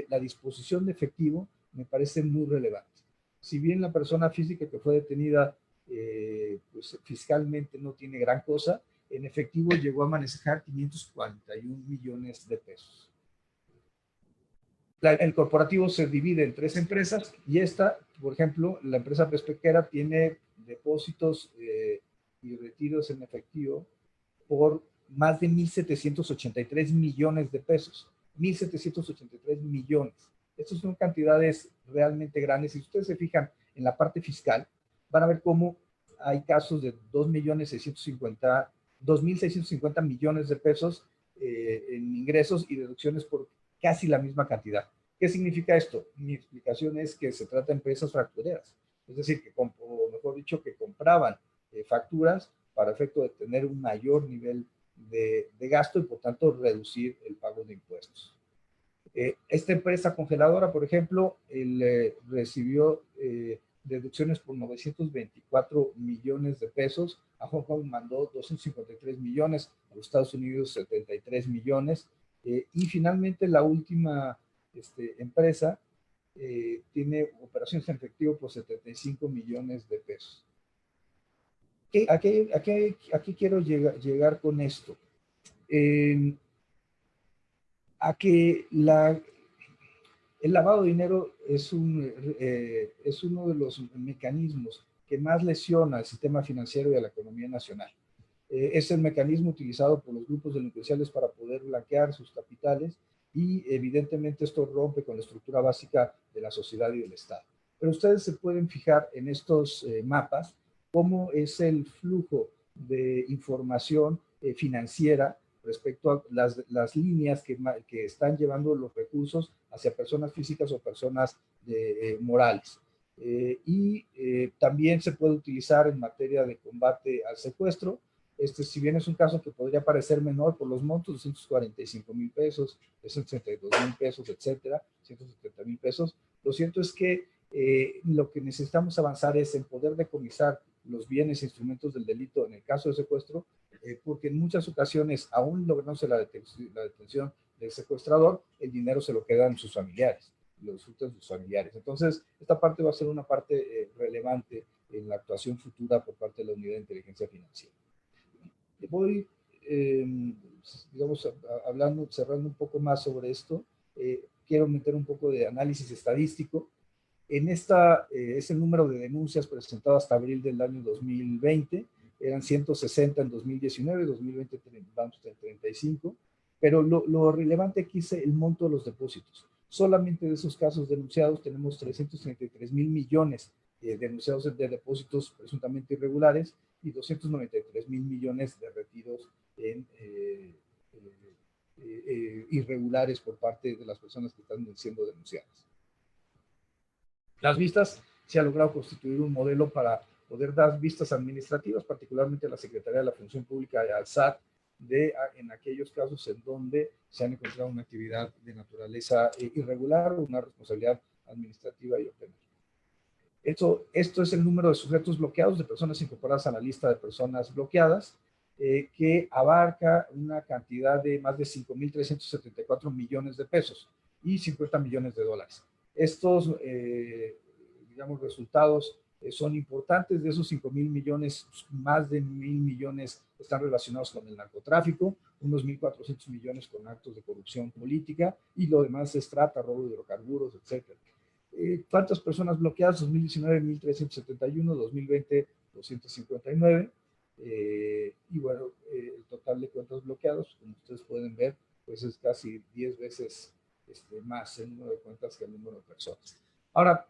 la disposición de efectivo me parece muy relevante. Si bien la persona física que fue detenida pues fiscalmente no tiene gran cosa, en efectivo llegó a manejar 541 millones de pesos. El corporativo se divide en 3 empresas y esta, por ejemplo, la empresa pesquera tiene depósitos y retiros en efectivo por más de 1.783 millones de pesos. 1.783 millones. Estas son cantidades realmente grandes. Si ustedes se fijan en la parte fiscal, van a ver cómo hay casos de 2.650 millones de pesos en ingresos y deducciones por casi la misma cantidad. ¿Qué significa esto? Mi explicación es que se trata de empresas factureras, es decir, o mejor dicho, que compraban facturas para efecto de tener un mayor nivel de gasto y por tanto reducir el pago de impuestos. Esta empresa congeladora, por ejemplo, recibió deducciones por 924 millones de pesos. A Hong Kong mandó 253 millones, a los Estados Unidos 73 millones. Y finalmente la última empresa tiene operaciones en efectivo por 75 millones de pesos. ¿A qué quiero llegar con esto? A que el lavado de dinero es uno de los mecanismos que más lesiona al sistema financiero y a la economía nacional. Es el mecanismo utilizado por los grupos delincuenciales para poder blanquear sus capitales y evidentemente esto rompe con la estructura básica de la sociedad y del Estado. Pero ustedes se pueden fijar en estos mapas cómo es el flujo de información financiera respecto a las líneas que están llevando los recursos hacia personas físicas o personas morales. También se puede utilizar en materia de combate al secuestro. Si bien es un caso que podría parecer menor por los montos, 245,000 pesos, 362,000 pesos, etcétera, 170,000 pesos, lo cierto es que lo que necesitamos avanzar es en poder decomisar los bienes e instrumentos del delito en el caso de secuestro, porque en muchas ocasiones, aún lográndose la detención del secuestrador, el dinero se lo quedan sus familiares, lo disfrutan sus familiares. Entonces, esta parte va a ser una parte relevante en la actuación futura por parte de la Unidad de Inteligencia Financiera. Voy, digamos, cerrando un poco más sobre esto. Quiero meter un poco de análisis estadístico. En esta es el número de denuncias presentadas hasta abril del año 2020. Eran 160 en 2019, 2020 vamos a 35. Pero lo relevante aquí es el monto de los depósitos. Solamente de esos casos denunciados tenemos 333,000 millones denunciados de depósitos presuntamente irregulares y 293,000 millones de retiros irregulares por parte de las personas que están siendo denunciadas. Las vistas, se ha logrado constituir un modelo para poder dar vistas administrativas, particularmente a la Secretaría de la Función Pública y al SAT, en aquellos casos en donde se han encontrado una actividad de naturaleza irregular o una responsabilidad administrativa y operativa. Esto es el número de sujetos bloqueados, de personas incorporadas a la lista de personas bloqueadas, que abarca una cantidad de más de 5,374 millones de pesos y 50 millones de dólares. Estos, digamos, resultados son importantes. De esos 5,000 millones, más de 1,000 millones están relacionados con el narcotráfico, unos 1,400 millones con actos de corrupción política y lo demás es trata, robo de hidrocarburos, etcétera. ¿Cuántas personas bloqueadas? 2019, 1,371, 2020, 259. Y bueno, el total de cuentas bloqueados, como ustedes pueden ver, pues es casi 10 veces más el número de cuentas que el número de personas. Ahora,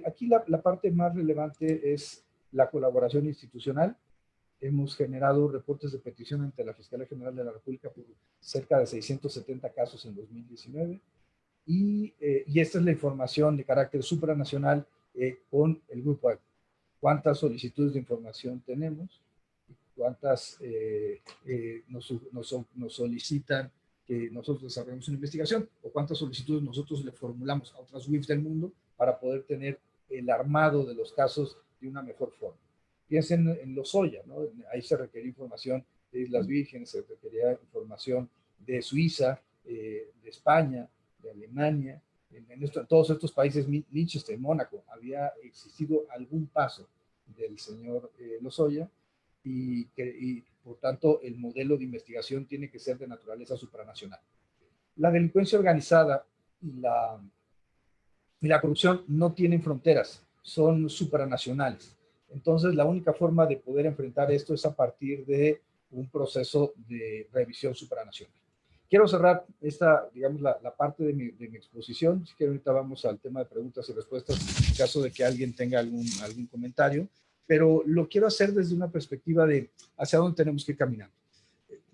aquí la parte más relevante es la colaboración institucional. Hemos generado reportes de petición ante la Fiscalía General de la República por cerca de 670 casos en 2019. Y esta es la información de carácter supranacional con el grupo A. ¿Cuántas solicitudes de información tenemos? ¿Cuántas nos solicitan que nosotros desarrollemos una investigación? ¿O cuántas solicitudes nosotros le formulamos a otras WIFs del mundo para poder tener el armado de los casos de una mejor forma? Piensen en Lozoya, ¿no? Ahí se requería información de Islas Vírgenes, se requería información de Suiza, de España, de Alemania, en todos estos países, Liechtenstein, Mónaco, había existido algún paso del señor Lozoya y por tanto el modelo de investigación tiene que ser de naturaleza supranacional. La delincuencia organizada y la corrupción no tienen fronteras, son supranacionales. Entonces, la única forma de poder enfrentar esto es a partir de un proceso de revisión supranacional. Quiero cerrar digamos, la parte de mi exposición. Si quieren, ahorita vamos al tema de preguntas y respuestas, en caso de que alguien tenga algún comentario, pero lo quiero hacer desde una perspectiva de hacia dónde tenemos que caminar.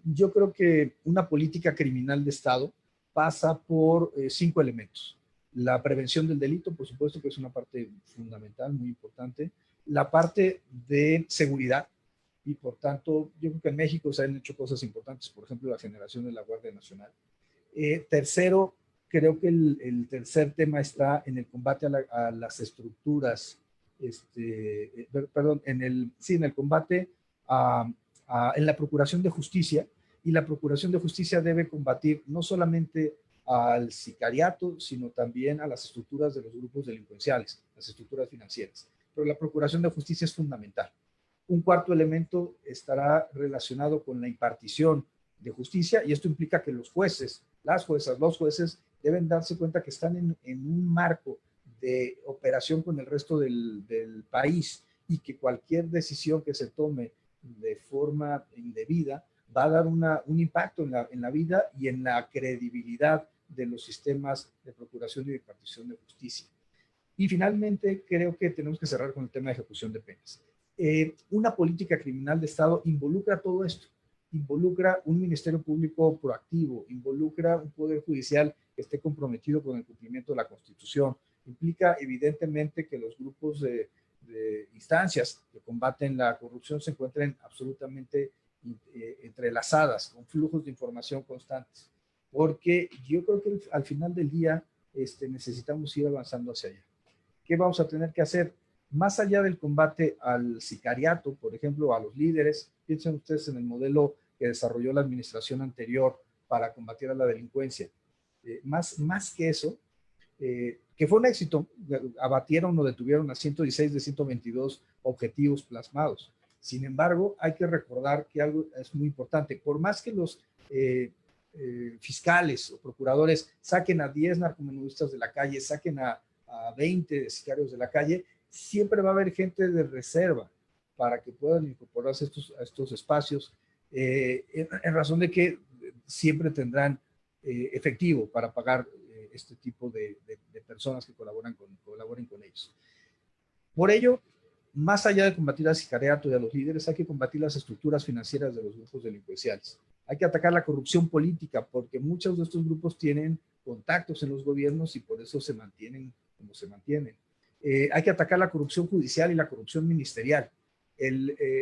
Yo creo que una política criminal de Estado pasa por 5 elementos. La prevención del delito, por supuesto, que es una parte fundamental, muy importante. La parte de seguridad, y por tanto, yo creo que en México se han hecho cosas importantes, por ejemplo, la generación de la Guardia Nacional. Tercero, creo que el tercer tema está en el combate a las estructuras, en el combate en la procuración de justicia, y la procuración de justicia debe combatir no solamente al sicariato, sino también a las estructuras de los grupos delincuenciales, las estructuras financieras. Pero la procuración de justicia es fundamental. Un cuarto elemento estará relacionado con la impartición de justicia, y esto implica que los jueces, las juezas, los jueces deben darse cuenta que están en un marco de operación con el resto del país, y que cualquier decisión que se tome de forma indebida va a dar un impacto en la vida y en la credibilidad de los sistemas de procuración y de impartición de justicia. Y finalmente, creo que tenemos que cerrar con el tema de ejecución de penas. Una política criminal de Estado involucra todo esto, involucra un ministerio público proactivo, involucra un poder judicial que esté comprometido con el cumplimiento de la Constitución, implica evidentemente que los grupos de instancias que combaten la corrupción se encuentren absolutamente entrelazadas, con flujos de información constantes, porque yo creo que al final del día necesitamos ir avanzando hacia allá. ¿Qué vamos a tener que hacer? Más allá del combate al sicariato, por ejemplo, a los líderes, piensen ustedes en el modelo que desarrolló la administración anterior para combatir a la delincuencia. Más que eso, que fue un éxito, abatieron o detuvieron a 116 de 122 objetivos plasmados. Sin embargo, hay que recordar que algo es muy importante. Por más que los fiscales o procuradores saquen a 10 narcomenudistas de la calle, saquen a 20 sicarios de la calle, siempre va a haber gente de reserva para que puedan incorporarse a estos espacios, en razón de que siempre tendrán efectivo para pagar este tipo de personas que colaboren con ellos. Por ello, más allá de combatir al sicariato y a los líderes, hay que combatir las estructuras financieras de los grupos delincuenciales. Hay que atacar la corrupción política, porque muchos de estos grupos tienen contactos en los gobiernos y por eso se mantienen como se mantienen. Hay que atacar la corrupción judicial y la corrupción ministerial.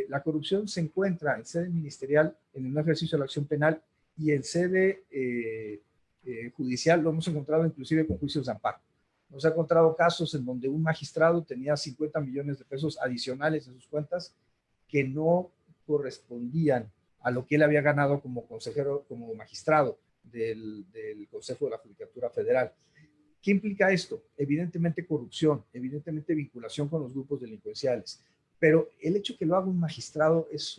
La corrupción se encuentra en sede ministerial, en el ejercicio de la acción penal, y en sede judicial lo hemos encontrado inclusive con juicios de amparo. Nos ha encontrado casos en donde un magistrado tenía 50 millones de pesos adicionales en sus cuentas que no correspondían a lo que él había ganado como consejero, como magistrado del Consejo de la Judicatura Federal. ¿Qué implica esto? Evidentemente corrupción, evidentemente vinculación con los grupos delincuenciales, pero el hecho que lo haga un magistrado es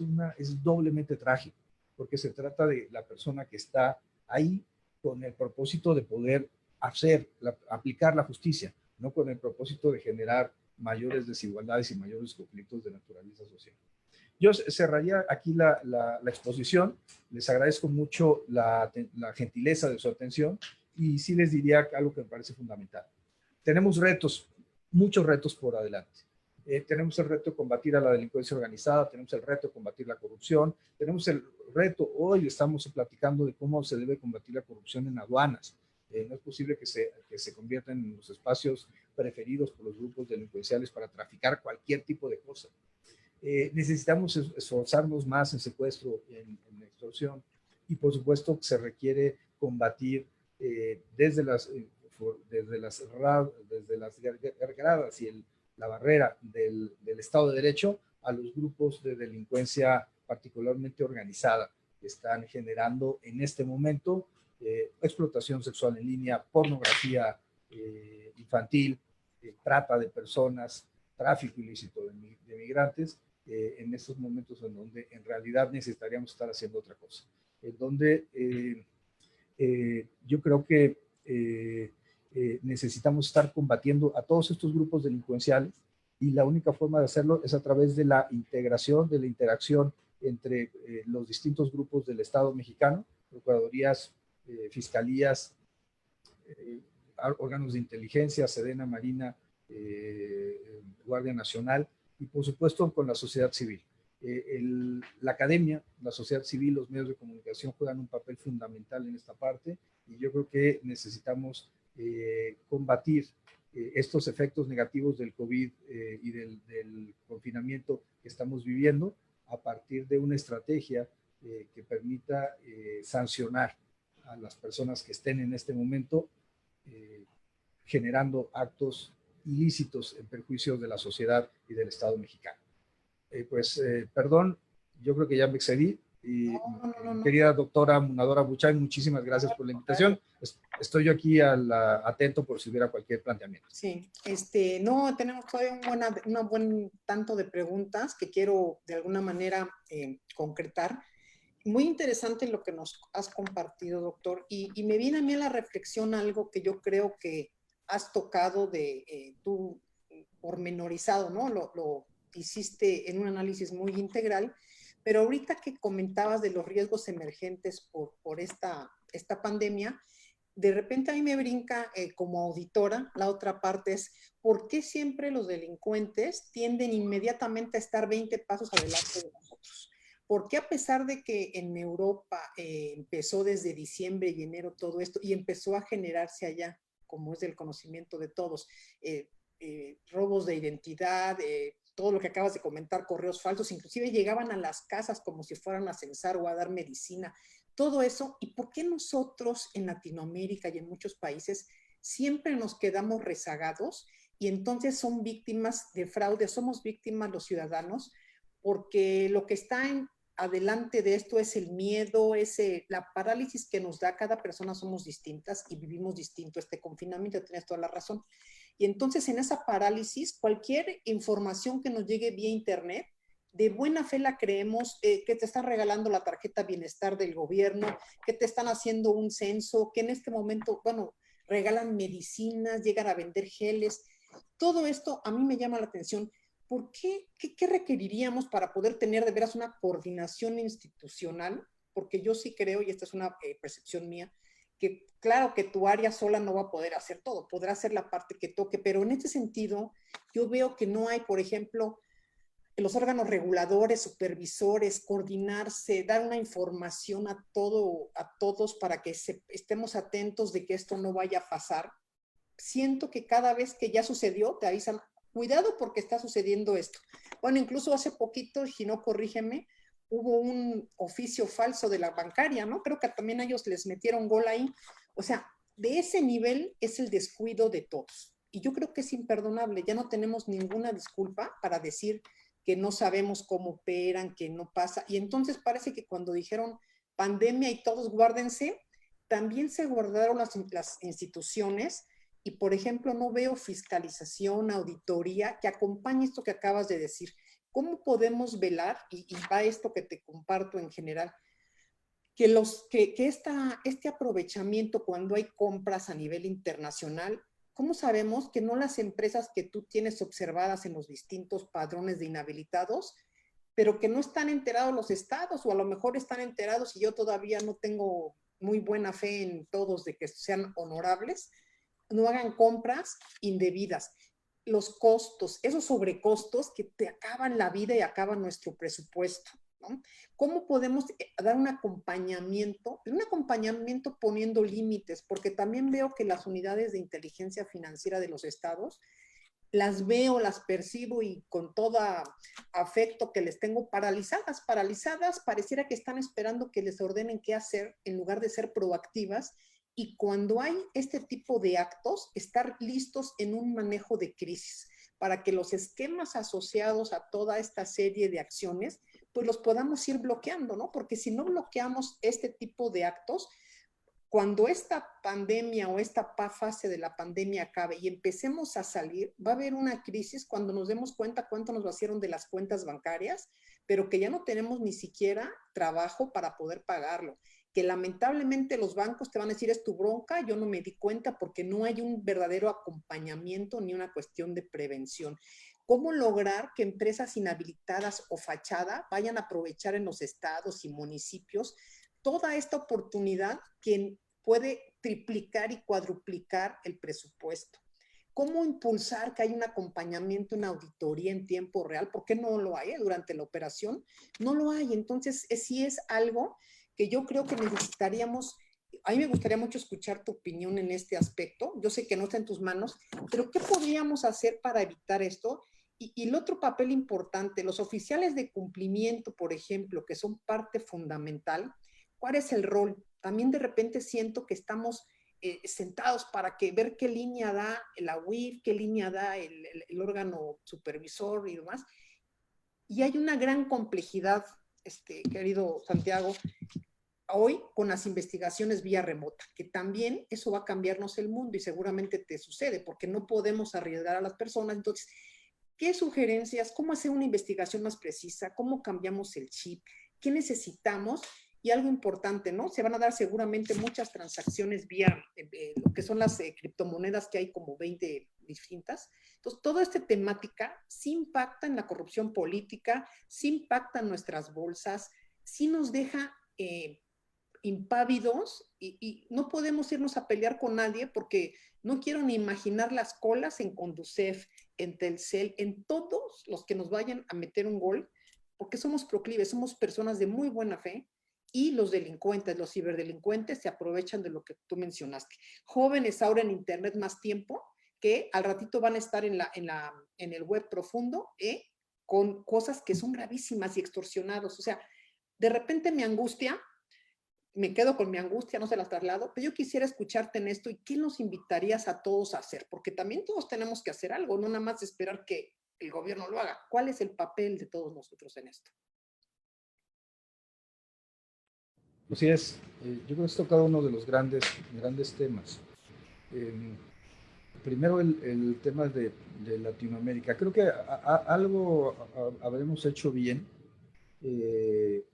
doblemente trágico, porque se trata de la persona que está ahí con el propósito de poder aplicar la justicia, no con el propósito de generar mayores desigualdades y mayores conflictos de naturaleza social. Yo cerraría aquí la exposición. Les agradezco mucho la gentileza de su atención y sí les diría algo que me parece fundamental. Tenemos retos, muchos retos por adelante. Tenemos el reto de combatir a la delincuencia organizada, tenemos el reto de combatir la corrupción, tenemos el reto, hoy estamos platicando de cómo se debe combatir la corrupción en aduanas. No es posible que se conviertan en los espacios preferidos por los grupos delincuenciales para traficar cualquier tipo de cosa. Necesitamos esforzarnos más en secuestro, en extorsión, y por supuesto se requiere combatir desde las gradas y la barrera del Estado de Derecho a los grupos de delincuencia particularmente organizada que están generando en este momento explotación sexual en línea, pornografía infantil, trata de personas, tráfico ilícito de migrantes, en estos momentos en donde en realidad necesitaríamos estar haciendo otra cosa, en donde yo creo que necesitamos estar combatiendo a todos estos grupos delincuenciales y la única forma de hacerlo es a través de la integración, de la interacción entre los distintos grupos del Estado mexicano, procuradurías, fiscalías, órganos de inteligencia, Sedena, Marina, Guardia Nacional y por supuesto con la sociedad civil. La academia, la sociedad civil, los medios de comunicación juegan un papel fundamental en esta parte y yo creo que necesitamos combatir estos efectos negativos del COVID y del confinamiento que estamos viviendo a partir de una estrategia que permita sancionar a las personas que estén en este momento generando actos ilícitos en perjuicio de la sociedad y del Estado mexicano. Perdón, yo creo que ya me excedí. Y, querida doctora Munadora Buchay, muchísimas gracias por la invitación. Estoy yo aquí atento por si hubiera cualquier planteamiento. Sí, no, tenemos todavía un buen tanto de preguntas que quiero de alguna manera concretar. Muy interesante lo que nos has compartido, doctor, y me viene a mí a la reflexión algo que yo creo que has tocado tú pormenorizado, ¿no? Lo hiciste en un análisis muy integral, pero ahorita que comentabas de los riesgos emergentes por esta pandemia, de repente a mí me brinca como auditora, la otra parte es, ¿por qué siempre los delincuentes tienden inmediatamente a estar 20 pasos adelante de nosotros? ¿Por qué a pesar de que en Europa empezó desde diciembre y enero todo esto y empezó a generarse allá, como es del conocimiento de todos, robos de identidad, todo lo que acabas de comentar, correos falsos, inclusive llegaban a las casas como si fueran a censar o a dar medicina, todo eso, y por qué nosotros en Latinoamérica y en muchos países siempre nos quedamos rezagados y entonces son víctimas de fraude, somos víctimas los ciudadanos, porque lo que está adelante de esto es el miedo, la parálisis que nos da, cada persona somos distintas y vivimos distinto este confinamiento, tienes toda la razón. Y entonces en esa parálisis, cualquier información que nos llegue vía internet, de buena fe la creemos, que te están regalando la tarjeta bienestar del gobierno, que te están haciendo un censo, que en este momento, bueno, regalan medicinas, llegan a vender geles. Todo esto a mí me llama la atención. ¿Por qué? ¿Qué requeriríamos para poder tener de veras una coordinación institucional? Porque yo sí creo, y esta es una percepción mía, que claro que tu área sola no va a poder hacer todo, podrá hacer la parte que toque, pero en este sentido yo veo que no hay, por ejemplo, los órganos reguladores, supervisores, coordinarse, dar una información a todos para que estemos atentos de que esto no vaya a pasar. Siento que cada vez que ya sucedió, te avisan, cuidado porque está sucediendo esto. Bueno, incluso hace poquito, si no corrígeme, hubo un oficio falso de la bancaria, ¿no? Creo que también a ellos les metieron gol ahí. O sea, de ese nivel es el descuido de todos. Y yo creo que es imperdonable. Ya no tenemos ninguna disculpa para decir que no sabemos cómo operan, que no pasa. Y entonces parece que cuando dijeron pandemia y todos guárdense, también se guardaron las instituciones y, por ejemplo, no veo fiscalización, auditoría que acompañe esto que acabas de decir. ¿Cómo podemos velar, y va esto que te comparto en general, que este aprovechamiento cuando hay compras a nivel internacional ¿cómo sabemos que no las empresas que tú tienes observadas en los distintos padrones de inhabilitados, pero que no están enterados los estados, o a lo mejor están enterados y yo todavía no tengo muy buena fe en todos de que sean honorables, no hagan compras indebidas? Los costos, esos sobrecostos que te acaban la vida y acaban nuestro presupuesto, ¿no? ¿Cómo podemos dar un acompañamiento poniendo límites? Porque también veo que las unidades de inteligencia financiera de los estados las veo, las percibo y con todo afecto que les tengo paralizadas, pareciera que están esperando que les ordenen qué hacer en lugar de ser proactivas. Y cuando hay este tipo de actos, estar listos en un manejo de crisis para que los esquemas asociados a toda esta serie de acciones, pues los podamos ir bloqueando, ¿no? Porque si no bloqueamos este tipo de actos, cuando esta pandemia o esta fase de la pandemia acabe y empecemos a salir, va a haber una crisis cuando nos demos cuenta cuánto nos vaciaron de las cuentas bancarias, pero que ya no tenemos ni siquiera trabajo para poder pagarlo. Que lamentablemente los bancos te van a decir, es tu bronca, yo no me di cuenta, porque no hay un verdadero acompañamiento ni una cuestión de prevención. ¿Cómo lograr que empresas inhabilitadas o fachada vayan a aprovechar en los estados y municipios toda esta oportunidad que puede triplicar y cuadruplicar el presupuesto? ¿Cómo impulsar que haya un acompañamiento, una auditoría en tiempo real? ¿Por qué no lo hay durante la operación? No lo hay. Entonces, sí es algo que yo creo que necesitaríamos. A mí me gustaría mucho escuchar tu opinión en este aspecto. Yo sé que no está en tus manos, pero ¿qué podríamos hacer para evitar esto? Y el otro papel importante, los oficiales de cumplimiento, por ejemplo, que son parte fundamental, ¿cuál es el rol? También de repente siento que estamos sentados para ver qué línea da la UIF, qué línea da el órgano supervisor y demás. Y hay una gran complejidad, querido Santiago, hoy con las investigaciones vía remota, que también eso va a cambiarnos el mundo y seguramente te sucede, porque no podemos arriesgar a las personas. Entonces, ¿qué sugerencias? ¿Cómo hacer una investigación más precisa? ¿Cómo cambiamos el chip? ¿Qué necesitamos? Y algo importante, ¿no? Se van a dar seguramente muchas transacciones vía lo que son las criptomonedas, que hay como 20 distintas. Entonces, toda esta temática sí impacta en la corrupción política, sí impacta en nuestras bolsas, sí nos deja impávidos y no podemos irnos a pelear con nadie, porque no quiero ni imaginar las colas en Conducef, en Telcel, en todos los que nos vayan a meter un gol, porque somos proclives, somos personas de muy buena fe, y los delincuentes, los ciberdelincuentes se aprovechan de lo que tú mencionaste. Jóvenes ahora en internet más tiempo, que al ratito van a estar en el web profundo, con cosas que son gravísimas y extorsionados. O sea, de repente me quedo con mi angustia, no se las traslado, pero yo quisiera escucharte en esto. ¿Y qué nos invitarías a todos a hacer? Porque también todos tenemos que hacer algo, no nada más esperar que el gobierno lo haga. ¿Cuál es el papel de todos nosotros en esto? Así es, yo creo que has tocado uno de los grandes temas. Eh, Primero el tema de Latinoamérica. Creo que algo habremos hecho bien, eh,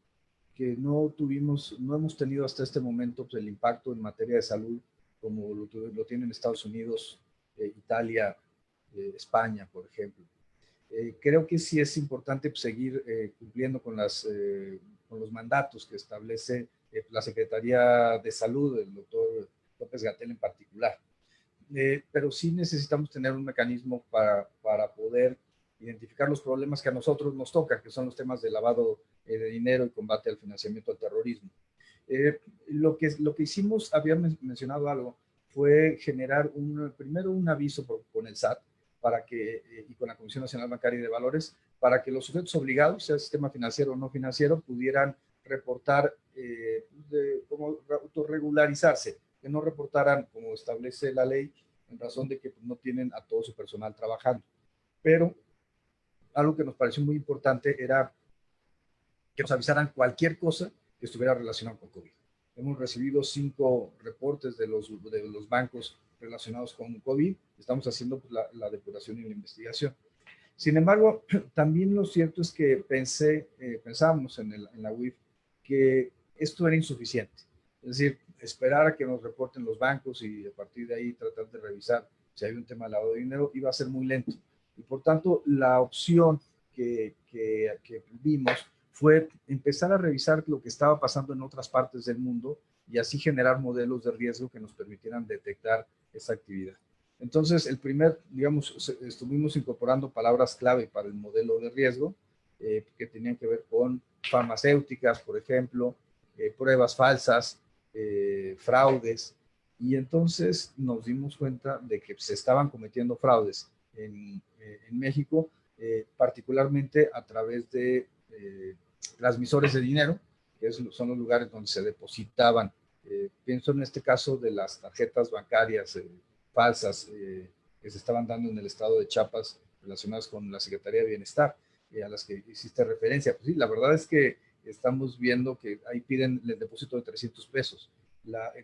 que no hemos tenido hasta este momento, pues, el impacto en materia de salud como lo tienen Estados Unidos, Italia, España, por ejemplo. Creo que sí es importante, pues, seguir cumpliendo con los mandatos que establece la Secretaría de Salud, el doctor López-Gatell en particular. Pero sí necesitamos tener un mecanismo para poder identificar los problemas que a nosotros nos tocan, que son los temas de lavado de dinero y combate al financiamiento al terrorismo. Lo que hicimos, había mencionado algo, fue generar primero un aviso con el SAT y con la Comisión Nacional Bancaria y de Valores, para que los sujetos obligados, sea sistema financiero o no financiero, pudieran reportar, como autorregularizarse, que no reportaran como establece la ley, en razón de que no tienen a todo su personal trabajando. Pero algo que nos pareció muy importante era que nos avisaran cualquier cosa que estuviera relacionada con COVID. Hemos recibido 5 reportes de los bancos relacionados con COVID. Estamos haciendo la depuración y la investigación. Sin embargo, también lo cierto es que pensábamos en la UIF que esto era insuficiente. Es decir, esperar a que nos reporten los bancos y a partir de ahí tratar de revisar si había un tema de lavado de dinero, iba a ser muy lento. Y por tanto, la opción que vimos fue empezar a revisar lo que estaba pasando en otras partes del mundo y así generar modelos de riesgo que nos permitieran detectar esa actividad. Entonces, digamos, estuvimos incorporando palabras clave para el modelo de riesgo que tenían que ver con farmacéuticas, por ejemplo, pruebas falsas, fraudes, y entonces nos dimos cuenta de que se estaban cometiendo fraudes en México, particularmente a través de transmisores de dinero, que son los lugares donde se depositaban. Pienso en este caso de las tarjetas bancarias falsas que se estaban dando en el estado de Chiapas relacionadas con la Secretaría de Bienestar, a las que hiciste referencia. Pues sí, la verdad es que estamos viendo que ahí piden el depósito de 300 pesos.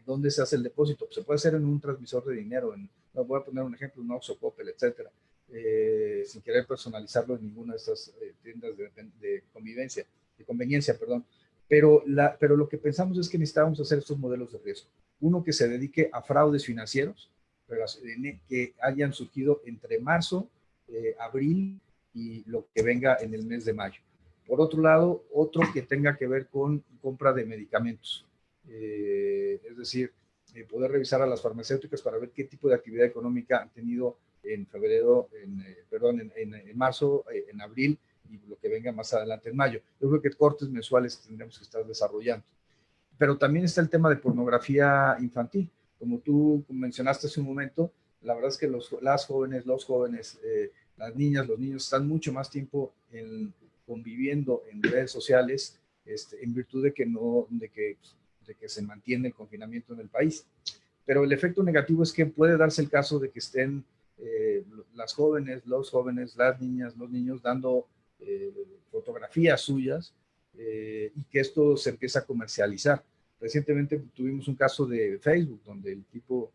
¿Dónde se hace el depósito? Pues se puede hacer en un transmisor de dinero, voy a poner un ejemplo, un Oxxo, Coppel, etcétera, sin querer personalizarlo en ninguna de estas tiendas de conveniencia, perdón. Pero lo que pensamos es que necesitábamos hacer estos modelos de riesgo. Uno que se dedique a fraudes financieros, que hayan surgido entre marzo, abril y lo que venga en el mes de mayo. Por otro lado, otro que tenga que ver con compra de medicamentos. Es decir, poder revisar a las farmacéuticas para ver qué tipo de actividad económica han tenido en febrero, en marzo, en abril y lo que venga más adelante en mayo. Yo creo que cortes mensuales tendremos que estar desarrollando. Pero también está el tema de pornografía infantil. Como tú mencionaste hace un momento, la verdad es que las jóvenes, los jóvenes, las niñas, los niños están mucho más tiempo conviviendo en redes sociales en virtud de que se mantiene el confinamiento en el país. Pero el efecto negativo es que puede darse el caso de que estén las jóvenes, los jóvenes, las niñas, los niños dando fotografías suyas y que esto se empieza a comercializar. Recientemente tuvimos un caso de Facebook donde el tipo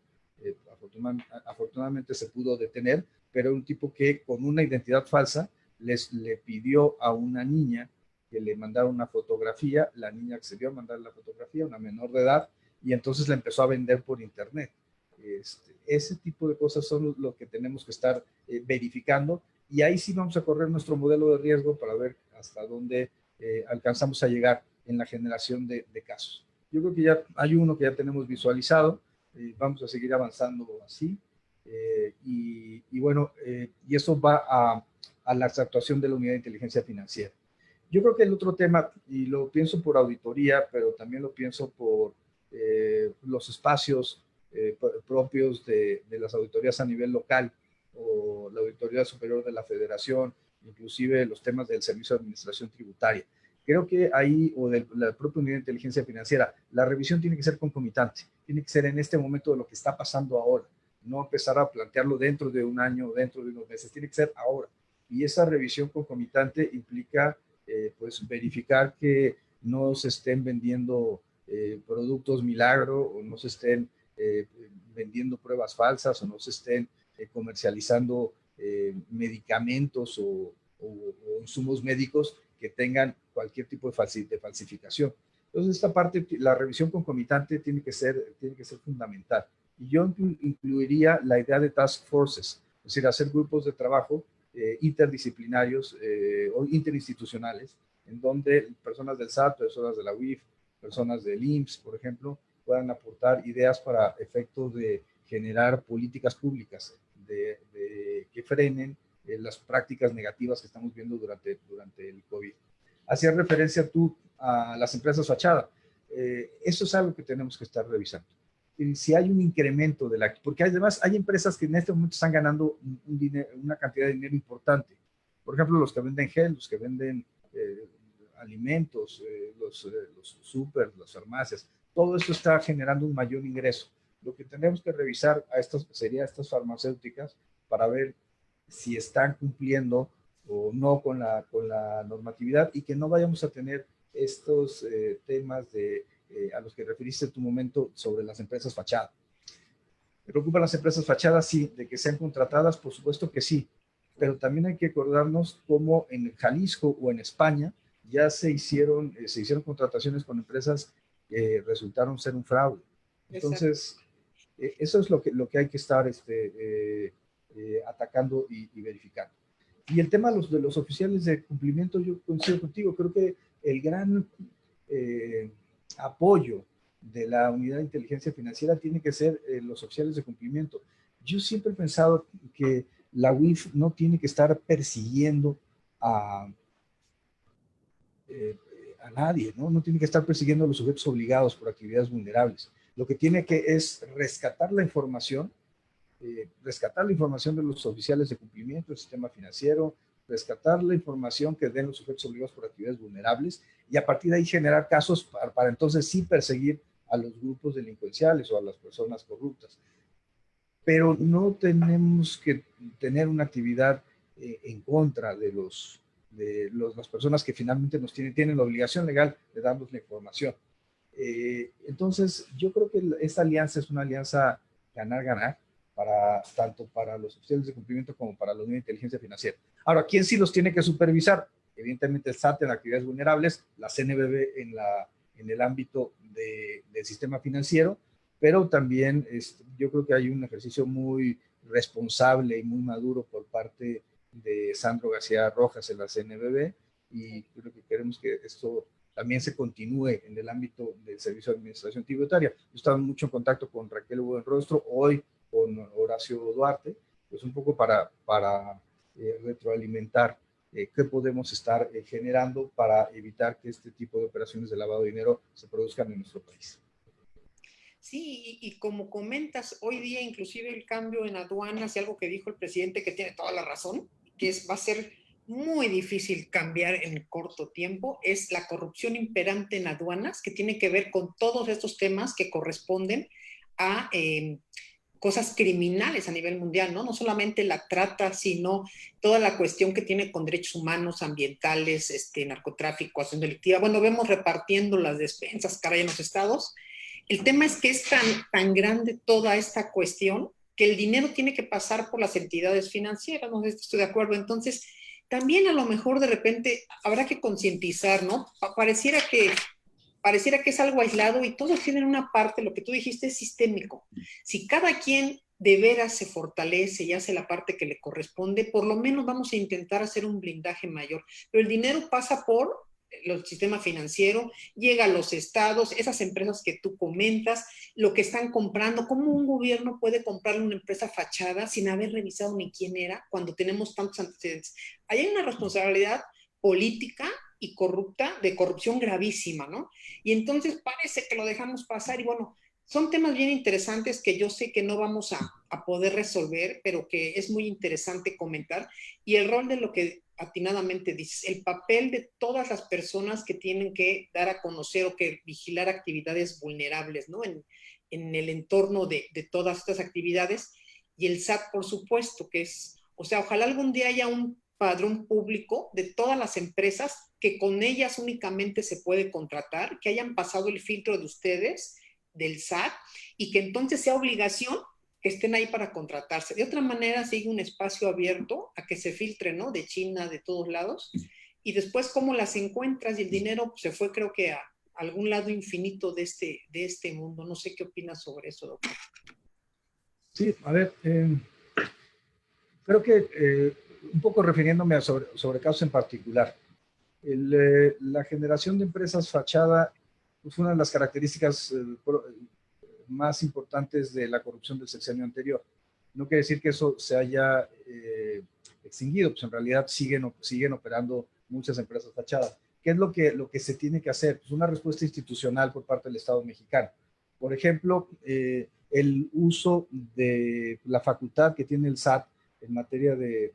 afortunadamente se pudo detener, pero era un tipo que con una identidad falsa le pidió a una niña que le mandara una fotografía, la niña accedió a mandar la fotografía, una menor de edad, y entonces la empezó a vender por internet. Ese tipo de cosas son lo que tenemos que estar verificando, y ahí sí vamos a correr nuestro modelo de riesgo para ver hasta dónde alcanzamos a llegar en la generación de casos. Yo creo que ya hay uno que ya tenemos visualizado, vamos a seguir avanzando así, y bueno, y eso va a la actuación de la Unidad de Inteligencia Financiera. Yo creo que el otro tema, y lo pienso por auditoría, pero también lo pienso por los espacios propios de las auditorías a nivel local o la Auditoría Superior de la Federación, inclusive los temas del Servicio de Administración Tributaria. Creo que ahí, o de la propia Unidad de Inteligencia Financiera, la revisión tiene que ser concomitante, tiene que ser en este momento de lo que está pasando ahora, no empezar a plantearlo dentro de un año, dentro de unos meses, tiene que ser ahora. Y esa revisión concomitante implica pues verificar que no se estén vendiendo productos milagro o no se estén vendiendo pruebas falsas o no se estén comercializando medicamentos o insumos médicos que tengan cualquier tipo de falsificación. Entonces, esta parte, la revisión concomitante tiene que ser fundamental. Y yo incluiría la idea de task forces, es decir, hacer grupos de trabajo interdisciplinarios o interinstitucionales, en donde personas del SAT, personas de la UIF, personas del IMSS, por ejemplo, puedan aportar ideas para efectos de generar políticas públicas que frenen las prácticas negativas que estamos viendo durante el COVID. Hacías referencia tú a las empresas fachada. Eso es algo que tenemos que estar revisando. Si hay un incremento porque además hay empresas que en este momento están ganando una cantidad de dinero importante. Por ejemplo, los que venden gel, los que venden alimentos, los súper, las farmacias, todo esto está generando un mayor ingreso. Lo que tenemos que revisar sería estas farmacéuticas para ver si están cumpliendo o no con la normatividad y que no vayamos a tener estos temas a los que referiste en tu momento sobre las empresas fachada. ¿Me preocupan las empresas fachadas? Sí. ¿De que sean contratadas? Por supuesto que sí. Pero también hay que acordarnos cómo en Jalisco o en España ya se hicieron contrataciones con empresas que resultaron ser un fraude. Entonces, Eso es lo que hay que estar atacando y verificando. Y el tema de los oficiales de cumplimiento, yo coincido contigo, creo que el gran apoyo de la unidad de inteligencia financiera tiene que ser los oficiales de cumplimiento. Yo siempre he pensado que la UIF no tiene que estar persiguiendo a, eh, a nadie, ¿no? No tiene que estar persiguiendo a los sujetos obligados por actividades vulnerables. Lo que tiene que es rescatar la información de los oficiales de cumplimiento del sistema financiero, rescatar la información que den los sujetos obligados por actividades vulnerables y a partir de ahí generar casos para entonces sí perseguir a los grupos delincuenciales o a las personas corruptas. Pero no tenemos que tener una actividad en contra de las personas que finalmente tienen la obligación legal de darnos la información. Entonces, yo creo que esta alianza es una alianza ganar-ganar, tanto para los oficiales de cumplimiento como para la unidad de inteligencia financiera. Ahora, ¿quién sí los tiene que supervisar? Evidentemente el SAT en actividades vulnerables, la CNBV en el ámbito del sistema financiero, pero también yo creo que hay un ejercicio muy responsable y muy maduro por parte de Sandro García Rojas en la CNBV y creo que queremos que esto también se continúe en el ámbito del Servicio de Administración Tributaria. Yo estaba mucho en contacto con Raquel Buenrostro, hoy con Horacio Duarte, pues un poco para retroalimentar qué podemos estar generando para evitar que este tipo de operaciones de lavado de dinero se produzcan en nuestro país. Sí, y como comentas, hoy día inclusive el cambio en aduanas y algo que dijo el presidente que tiene toda la razón, que va a ser muy difícil cambiar en corto tiempo, es la corrupción imperante en aduanas, que tiene que ver con todos estos temas que corresponden a cosas criminales a nivel mundial, ¿no? No solamente la trata, sino toda la cuestión que tiene con derechos humanos, ambientales, narcotráfico, acción delictiva. Bueno, vemos repartiendo las despensas, caray, en los estados. El tema es que es tan grande toda esta cuestión que el dinero tiene que pasar por las entidades financieras, no sé si estoy de acuerdo. Entonces, también a lo mejor de repente habrá que concientizar, ¿no? Pareciera que es algo aislado y todos tienen una parte, lo que tú dijiste es sistémico. Si cada quien de veras se fortalece y hace la parte que le corresponde, por lo menos vamos a intentar hacer un blindaje mayor. Pero el dinero pasa por el sistema financiero, llega a los estados, esas empresas que tú comentas, lo que están comprando, ¿cómo un gobierno puede comprarle una empresa fachada sin haber revisado ni quién era cuando tenemos tantos antecedentes? Ahí hay una responsabilidad política y corrupta, de corrupción gravísima, ¿no? Y entonces parece que lo dejamos pasar y bueno, son temas bien interesantes que yo sé que no vamos a poder resolver, pero que es muy interesante comentar. Y el rol de lo que atinadamente dices, el papel de todas las personas que tienen que dar a conocer o que vigilar actividades vulnerables, ¿no? En el entorno de todas estas actividades. Y el SAT, por supuesto, que es, o sea, ojalá algún día haya un padrón público de todas las empresas que con ellas únicamente se puede contratar, que hayan pasado el filtro de ustedes, del SAT, y que entonces sea obligación que estén ahí para contratarse. De otra manera, sigue un espacio abierto a que se filtre, ¿no? De China, de todos lados. Y después, ¿cómo las encuentras? Y el dinero pues, se fue, creo que a algún lado infinito de este mundo. No sé qué opinas sobre eso, doctor. Sí, a ver, creo que un poco refiriéndome sobre casos en particular, la generación de empresas fachada es una de las características más importantes de la corrupción del sexenio anterior. No quiere decir que eso se haya extinguido, pues en realidad siguen operando muchas empresas fachadas. ¿Qué es lo que se tiene que hacer? Pues una respuesta institucional por parte del Estado mexicano. Por ejemplo, el uso de la facultad que tiene el SAT en materia de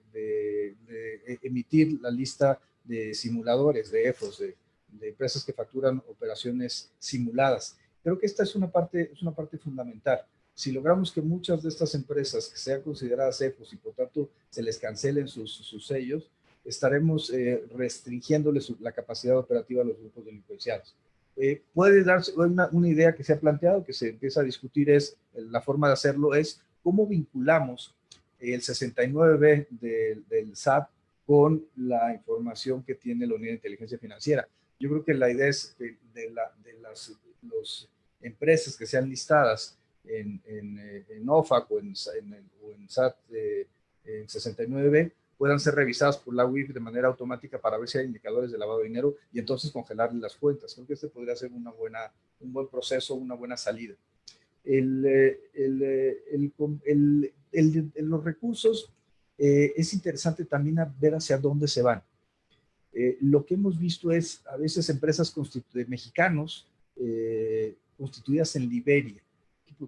emitir la lista de simuladores, de EFOS, de empresas que facturan operaciones simuladas. Creo que esta es una parte fundamental. Si logramos que muchas de estas empresas que sean consideradas EFOS y por tanto se les cancelen sus sellos, estaremos restringiéndoles la capacidad operativa a los grupos delincuenciales. Puede darse una idea que se ha planteado, que se empieza a discutir, es la forma de hacerlo, es cómo vinculamos el 69B del SAT con la información que tiene la Unidad de Inteligencia Financiera. Yo creo que la idea es de las empresas que sean listadas en OFAC o en SAT en 69, puedan ser revisadas por la UIF de manera automática para ver si hay indicadores de lavado de dinero y entonces congelarle las cuentas. Creo que este podría ser un buen proceso, una buena salida. Los recursos, es interesante también ver hacia dónde se van. Lo que hemos visto es a veces empresas de mexicanos constituidas en Liberia.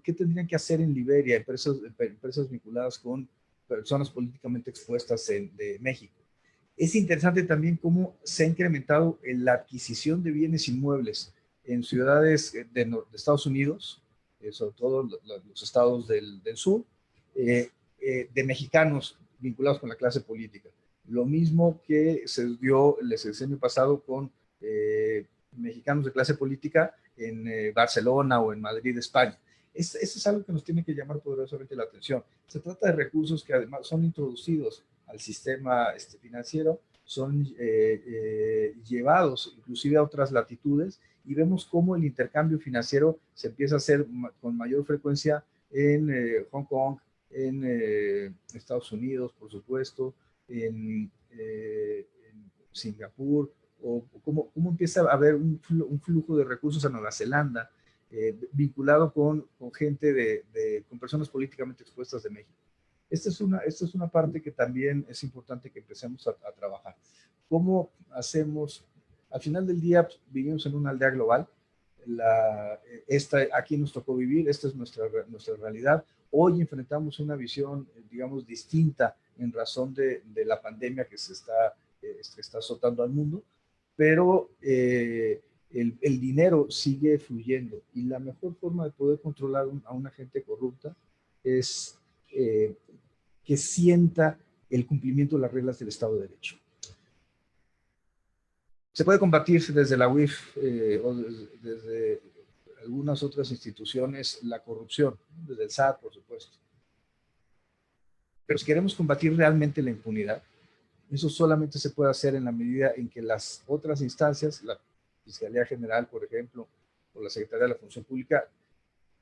¿Qué tendrían que hacer en Liberia empresas vinculadas con personas políticamente expuestas de México? Es interesante también cómo se ha incrementado la adquisición de bienes inmuebles en ciudades de Estados Unidos, sobre todo los estados del sur, de mexicanos vinculados con la clase política. Lo mismo que se dio el sexenio pasado con mexicanos de clase política en Barcelona o en Madrid, España. Eso es algo que nos tiene que llamar poderosamente la atención. Se trata de recursos que además son introducidos al sistema financiero, son llevados inclusive a otras latitudes y vemos cómo el intercambio financiero se empieza a hacer con mayor frecuencia en Hong Kong, en Estados Unidos, por supuesto, en Singapur, o cómo empieza a haber un flujo de recursos a Nueva Zelanda, vinculado con gente con personas políticamente expuestas de México. Esta es una parte que también es importante que empecemos a trabajar. ¿Cómo hacemos? Al final del día, pues, vivimos en una aldea global. Aquí nos tocó vivir, esta es nuestra realidad. Hoy enfrentamos una visión, digamos, distinta en razón de la pandemia que se está azotando al mundo, pero el dinero sigue fluyendo y la mejor forma de poder controlar a una gente corrupta es que sienta el cumplimiento de las reglas del Estado de Derecho. Se puede combatir desde la UIF o desde algunas otras instituciones la corrupción, desde el SAT, por supuesto. Pero si queremos combatir realmente la impunidad, eso solamente se puede hacer en la medida en que las otras instancias, la Fiscalía General, por ejemplo, o la Secretaría de la Función Pública,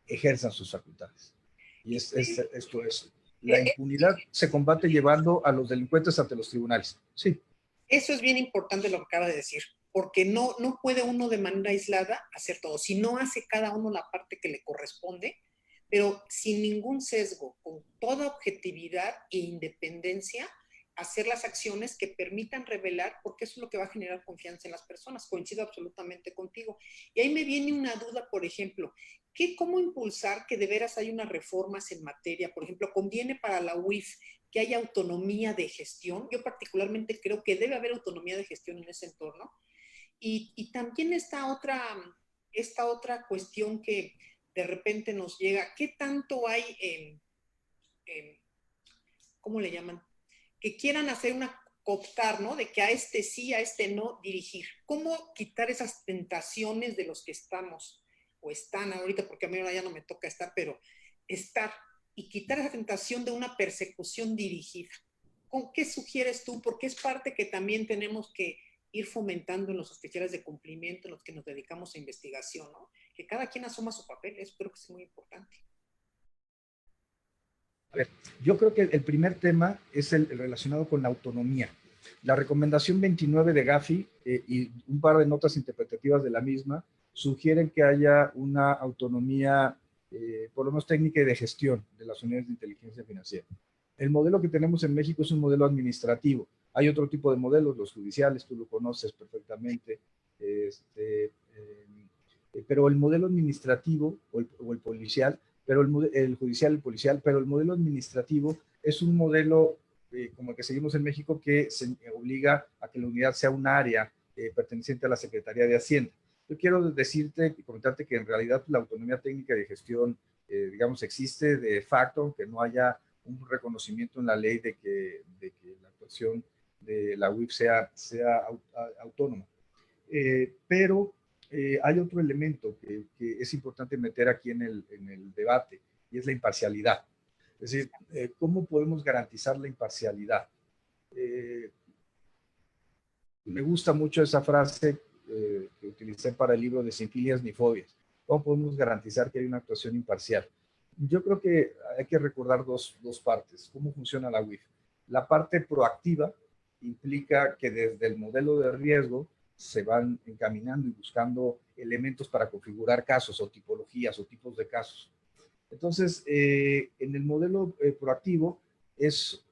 ejerzan sus facultades. Y esto es, la impunidad se combate llevando a los delincuentes ante los tribunales. Sí. Eso es bien importante lo que acaba de decir, porque no puede uno de manera aislada hacer todo. Si no hace cada uno la parte que le corresponde, pero sin ningún sesgo, con toda objetividad e independencia, hacer las acciones que permitan revelar, porque eso es lo que va a generar confianza en las personas. Coincido absolutamente contigo. Y ahí me viene una duda, por ejemplo, ¿cómo impulsar que de veras hay unas reformas en materia? Por ejemplo, ¿conviene para la UIF que haya autonomía de gestión? Yo particularmente creo que debe haber autonomía de gestión en ese entorno. Y también esta otra cuestión que de repente nos llega, ¿qué tanto hay ¿cómo le llaman? Que quieran hacer una cooptar, ¿no? De que a este sí, a este no, dirigir. ¿Cómo quitar esas tentaciones de los que estamos o están ahorita, porque a mí ahora ya no me toca estar, pero estar y quitar esa tentación de una persecución dirigida? ¿Con qué sugieres tú? Porque es parte que también tenemos que ir fomentando en los oficiales de cumplimiento, en los que nos dedicamos a investigación, ¿no? Que cada quien asuma su papel, eso creo que es muy importante. A ver, yo creo que el primer tema es el relacionado con la autonomía. La recomendación 29 de Gafi y un par de notas interpretativas de la misma sugieren que haya una autonomía, por lo menos técnica y de gestión de las unidades de inteligencia financiera. El modelo que tenemos en México es un modelo administrativo. Hay otro tipo de modelos, los judiciales, tú lo conoces perfectamente, pero el modelo administrativo o el policial, pero el judicial, el policial, pero el modelo administrativo es un modelo como el que seguimos en México que se obliga a que la unidad sea un área perteneciente a la Secretaría de Hacienda. Yo quiero decirte y comentarte que en realidad la autonomía técnica de gestión, digamos, existe de facto, aunque no haya un reconocimiento en la ley de que la actuación de la UIF sea autónoma. Pero hay otro elemento que es importante meter aquí en el debate, y es la imparcialidad. Es decir, ¿cómo podemos garantizar la imparcialidad? Me gusta mucho esa frase que utilicé para el libro de Sin filias ni fobias. ¿Cómo podemos garantizar que hay una actuación imparcial? Yo creo que hay que recordar dos partes. ¿Cómo funciona la UIF? La parte proactiva implica que desde el modelo de riesgo se van encaminando y buscando elementos para configurar casos o tipologías o tipos de casos. Entonces, en el modelo proactivo es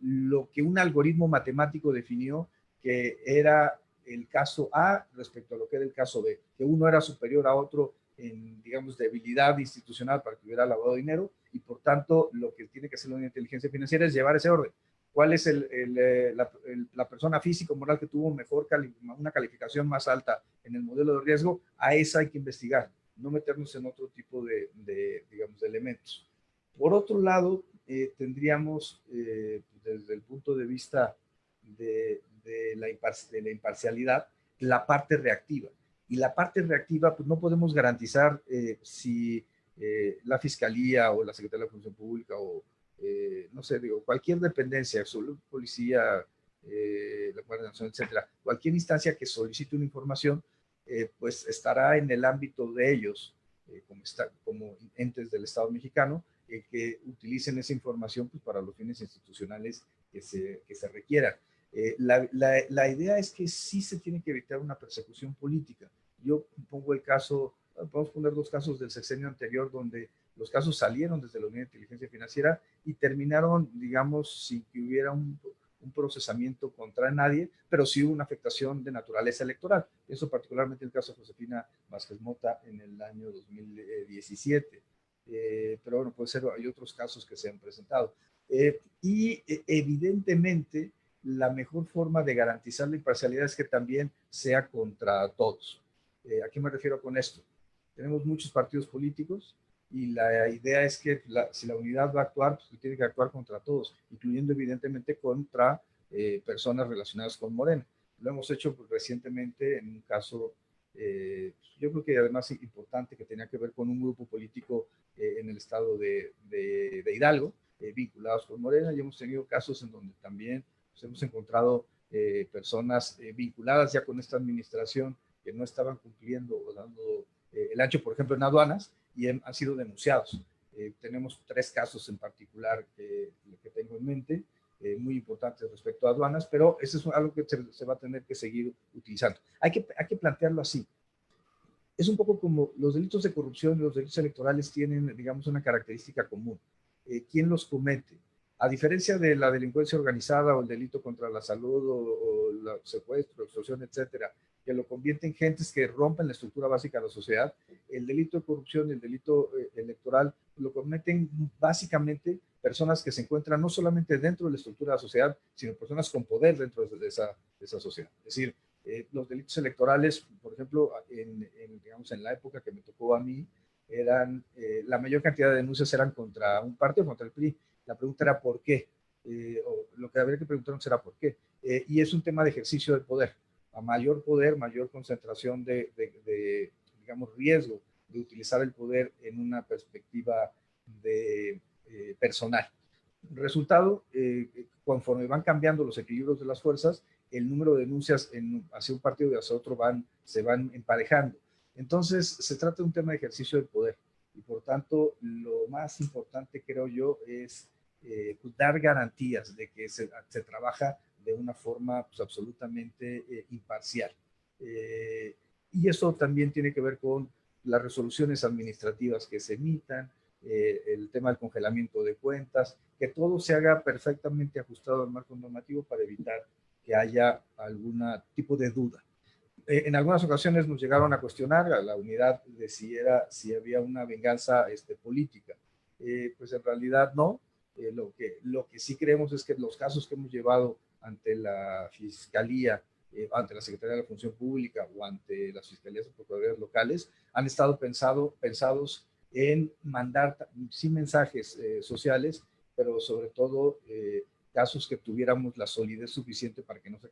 lo que un algoritmo matemático definió que era el caso A respecto a lo que era el caso B, que uno era superior a otro en, digamos, debilidad institucional para que hubiera lavado de dinero, y por tanto lo que tiene que hacer la inteligencia financiera es llevar ese orden. ¿Cuál es la persona física o moral que tuvo una calificación más alta en el modelo de riesgo? A esa hay que investigar, no meternos en otro tipo digamos, de elementos. Por otro lado, tendríamos, desde el punto de vista de la imparcialidad, la parte reactiva. Y la parte reactiva, pues no podemos garantizar si la Fiscalía o la Secretaría de la Función Pública o, no sé, digo, cualquier dependencia, policía, la Guardia Nacional, etcétera, cualquier instancia que solicite una información, pues estará en el ámbito de ellos, como entes del Estado mexicano, que utilicen esa información pues, para los fines institucionales que se requieran. La idea es que sí se tiene que evitar una persecución política. Yo pongo el caso, podemos poner dos casos del sexenio anterior donde los casos salieron desde la Unidad de Inteligencia Financiera y terminaron, digamos, sin que hubiera un procesamiento contra nadie, pero sí hubo una afectación de naturaleza electoral. Eso particularmente el caso de Josefina Vázquez Mota en el año 2017. Pero bueno, puede ser, hay otros casos que se han presentado. Evidentemente, la mejor forma de garantizar la imparcialidad es que también sea contra todos. ¿A qué me refiero con esto? Tenemos muchos partidos políticos y la idea es que si la unidad va a actuar, pues tiene que actuar contra todos, incluyendo evidentemente contra personas relacionadas con Morena. Lo hemos hecho pues, recientemente en un caso, yo creo que además importante, que tenía que ver con un grupo político en el estado de Hidalgo, vinculados con Morena, y hemos tenido casos en donde también pues, hemos encontrado personas vinculadas ya con esta administración que no estaban cumpliendo o dando el ancho, por ejemplo, en aduanas, y han sido denunciados. Tenemos 3 casos en particular que tengo en mente, muy importantes respecto a aduanas, pero eso es algo que se va a tener que seguir utilizando. Hay que plantearlo así. Es un poco como los delitos de corrupción y los delitos electorales tienen, digamos, una característica común. ¿Quién los comete? A diferencia de la delincuencia organizada o el delito contra la salud o el secuestro, extorsión, etcétera, que lo convierten gentes que rompen la estructura básica de la sociedad, el delito de corrupción y el delito electoral lo cometen básicamente personas que se encuentran no solamente dentro de la estructura de la sociedad, sino personas con poder dentro de esa sociedad. Es decir, los delitos electorales, por ejemplo, digamos, en la época que me tocó a mí, la mayor cantidad de denuncias eran contra un partido, contra el PRI. La pregunta era ¿por qué? O lo que habría que preguntarnos era ¿por qué? Y es un tema de ejercicio de poder. A mayor poder, mayor concentración digamos, riesgo de utilizar el poder en una perspectiva personal. Resultado, conforme van cambiando los equilibrios de las fuerzas, el número de denuncias hacia un partido y hacia otro se van emparejando. Entonces, se trata de un tema de ejercicio del poder y por tanto, lo más importante, creo yo, es pues, dar garantías de que se trabaja de una forma pues, absolutamente imparcial. Y eso también tiene que ver con las resoluciones administrativas que se emitan, el tema del congelamiento de cuentas, que todo se haga perfectamente ajustado al marco normativo para evitar que haya algún tipo de duda. En algunas ocasiones nos llegaron a cuestionar a la unidad de si había una venganza política. Pues en realidad no. Lo que sí creemos es que los casos que hemos llevado ante la Fiscalía, ante la Secretaría de la Función Pública o ante las Fiscalías o Procuradurías locales han estado pensados en mandar sí mensajes sociales, pero sobre todo casos que tuviéramos la solidez suficiente para que no se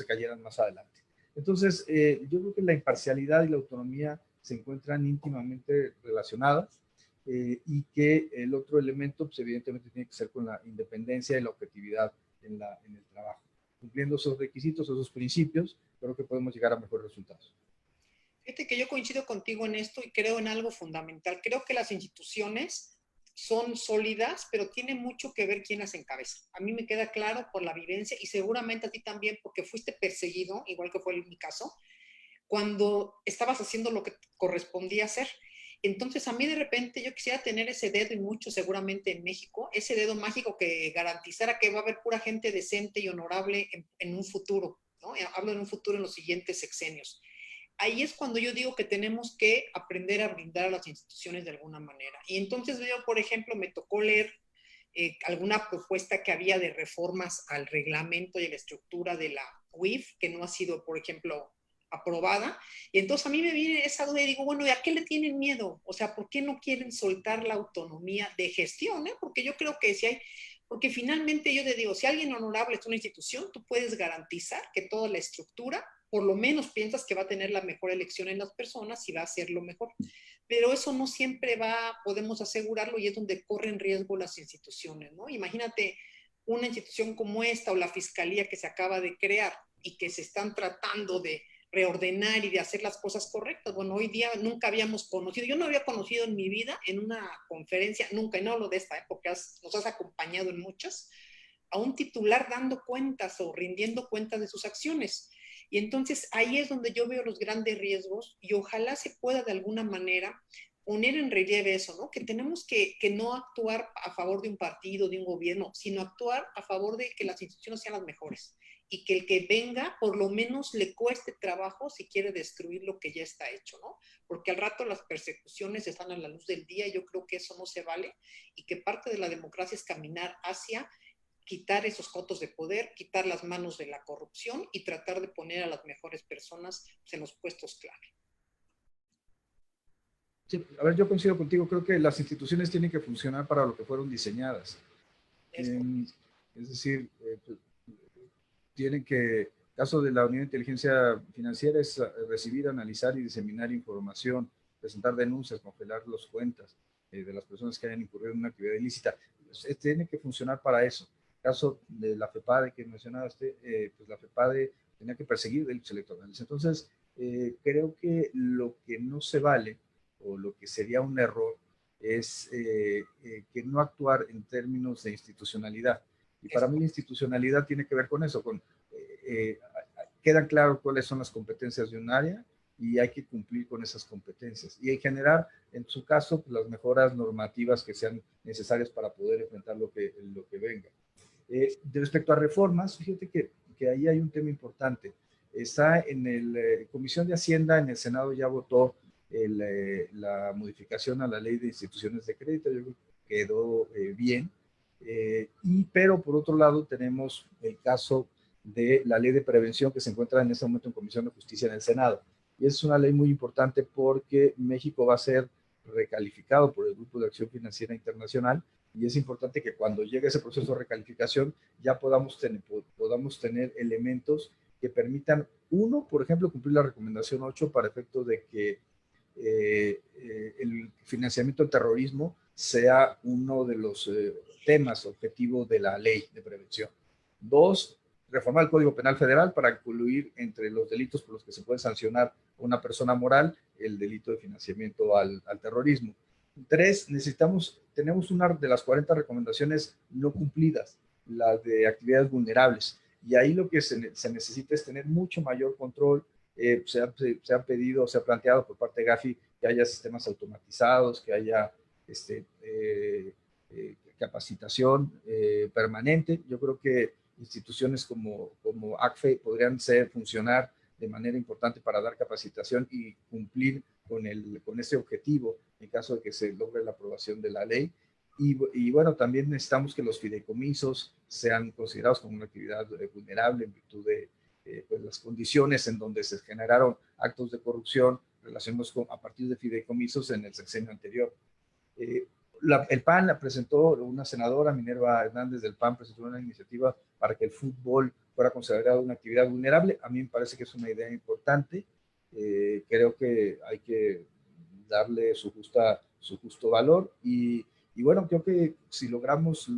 cayeran más adelante. Entonces, yo creo que la imparcialidad y la autonomía se encuentran íntimamente relacionadas y que el otro elemento, pues evidentemente tiene que ser con la independencia y la objetividad en el trabajo. Cumpliendo esos requisitos, esos principios, creo que podemos llegar a mejores resultados. Fíjate que yo coincido contigo en esto y creo en algo fundamental. Creo que las instituciones son sólidas, pero tiene mucho que ver quién las encabeza. A mí me queda claro por la vivencia y seguramente a ti también porque fuiste perseguido, igual que fue en mi caso, cuando estabas haciendo lo que correspondía hacer. Entonces, a mí de repente yo quisiera tener ese dedo, y mucho seguramente en México, ese dedo mágico que garantizara que va a haber pura gente decente y honorable en un futuro, ¿no? Hablo en un futuro en los siguientes sexenios. Ahí es cuando yo digo que tenemos que aprender a brindar a las instituciones de alguna manera. Y entonces veo, por ejemplo, me tocó leer alguna propuesta que había de reformas al reglamento y a la estructura de la UIF, que no ha sido, por ejemplo, aprobada. Y entonces a mí me viene esa duda y digo, bueno, ¿y a qué le tienen miedo? O sea, ¿por qué no quieren soltar la autonomía de gestión? Porque yo creo que si hay, porque finalmente yo te digo, si alguien honorable es una institución, tú puedes garantizar que toda la estructura, por lo menos piensas que va a tener la mejor elección en las personas y va a ser lo mejor. Pero eso no siempre podemos asegurarlo y es donde corren riesgo las instituciones, ¿no? Imagínate una institución como esta o la fiscalía que se acaba de crear y que se están tratando de reordenar y de hacer las cosas correctas. Bueno, hoy día nunca habíamos conocido, yo no había conocido en mi vida en una conferencia, nunca, y no hablo de esta, porque nos has acompañado en muchas, a un titular dando cuentas o rindiendo cuentas de sus acciones. Y entonces ahí es donde yo veo los grandes riesgos y ojalá se pueda de alguna manera poner en relieve eso, ¿no? Que tenemos que no actuar a favor de un partido, de un gobierno, sino actuar a favor de que las instituciones sean las mejores y que el que venga por lo menos le cueste trabajo si quiere destruir lo que ya está hecho, ¿no? Porque al rato las persecuciones están a la luz del día y yo creo que eso no se vale y que parte de la democracia es caminar hacia quitar esos cotos de poder, quitar las manos de la corrupción y tratar de poner a las mejores personas en los puestos clave. Sí, a ver, yo coincido contigo, creo que las instituciones tienen que funcionar para lo que fueron diseñadas. Es decir, pues, tienen que, caso de la Unidad de Inteligencia Financiera, es recibir, analizar y diseminar información, presentar denuncias, congelar las cuentas de las personas que hayan incurrido en una actividad ilícita. Pues, tiene que funcionar para eso. Caso de la FEPADE que mencionaste, pues la FEPADE tenía que perseguir delitos electorales. Entonces, creo que lo que no se vale, o lo que sería un error, es que no actuar en términos de institucionalidad. Y para mí la institucionalidad tiene que ver con eso, con quedan claros cuáles son las competencias de un área y hay que cumplir con esas competencias y generar, en su caso, pues, las mejoras normativas que sean necesarias para poder enfrentar lo que venga. Respecto a reformas, fíjate que ahí hay un tema importante. Está en la Comisión de Hacienda, en el Senado ya votó la modificación a la Ley de Instituciones de Crédito, yo creo que quedó bien. Pero por otro lado tenemos el caso de la ley de prevención que se encuentra en este momento en Comisión de Justicia en el Senado. Y es una ley muy importante porque México va a ser recalificado por el Grupo de Acción Financiera Internacional y es importante que cuando llegue ese proceso de recalificación ya podamos tener elementos que permitan, uno, por ejemplo, cumplir la recomendación 8 para efecto de que el financiamiento del terrorismo sea uno de los temas objetivos de la ley de prevención. Dos, reformar el Código Penal Federal para incluir entre los delitos por los que se puede sancionar a una persona moral el delito de financiamiento al terrorismo. Tres, tenemos una de las 40 recomendaciones no cumplidas, las de actividades vulnerables. Y ahí lo que se necesita es tener mucho mayor control. Se ha pedido, se ha planteado por parte de Gafi que haya sistemas automatizados, que haya capacitación permanente. Yo creo que instituciones como ACFE podrían funcionar de manera importante para dar capacitación y cumplir con ese objetivo en caso de que se logre la aprobación de la ley. Y bueno, también necesitamos que los fideicomisos sean considerados como una actividad vulnerable en virtud de pues las condiciones en donde se generaron actos de corrupción relacionados a partir de fideicomisos en el sexenio anterior. El PAN la presentó, una senadora, Minerva Hernández del PAN, presentó una iniciativa para que el fútbol fuera considerado una actividad vulnerable. A mí me parece que es una idea importante. Creo que hay que darle su justo valor y bueno, creo que si logramos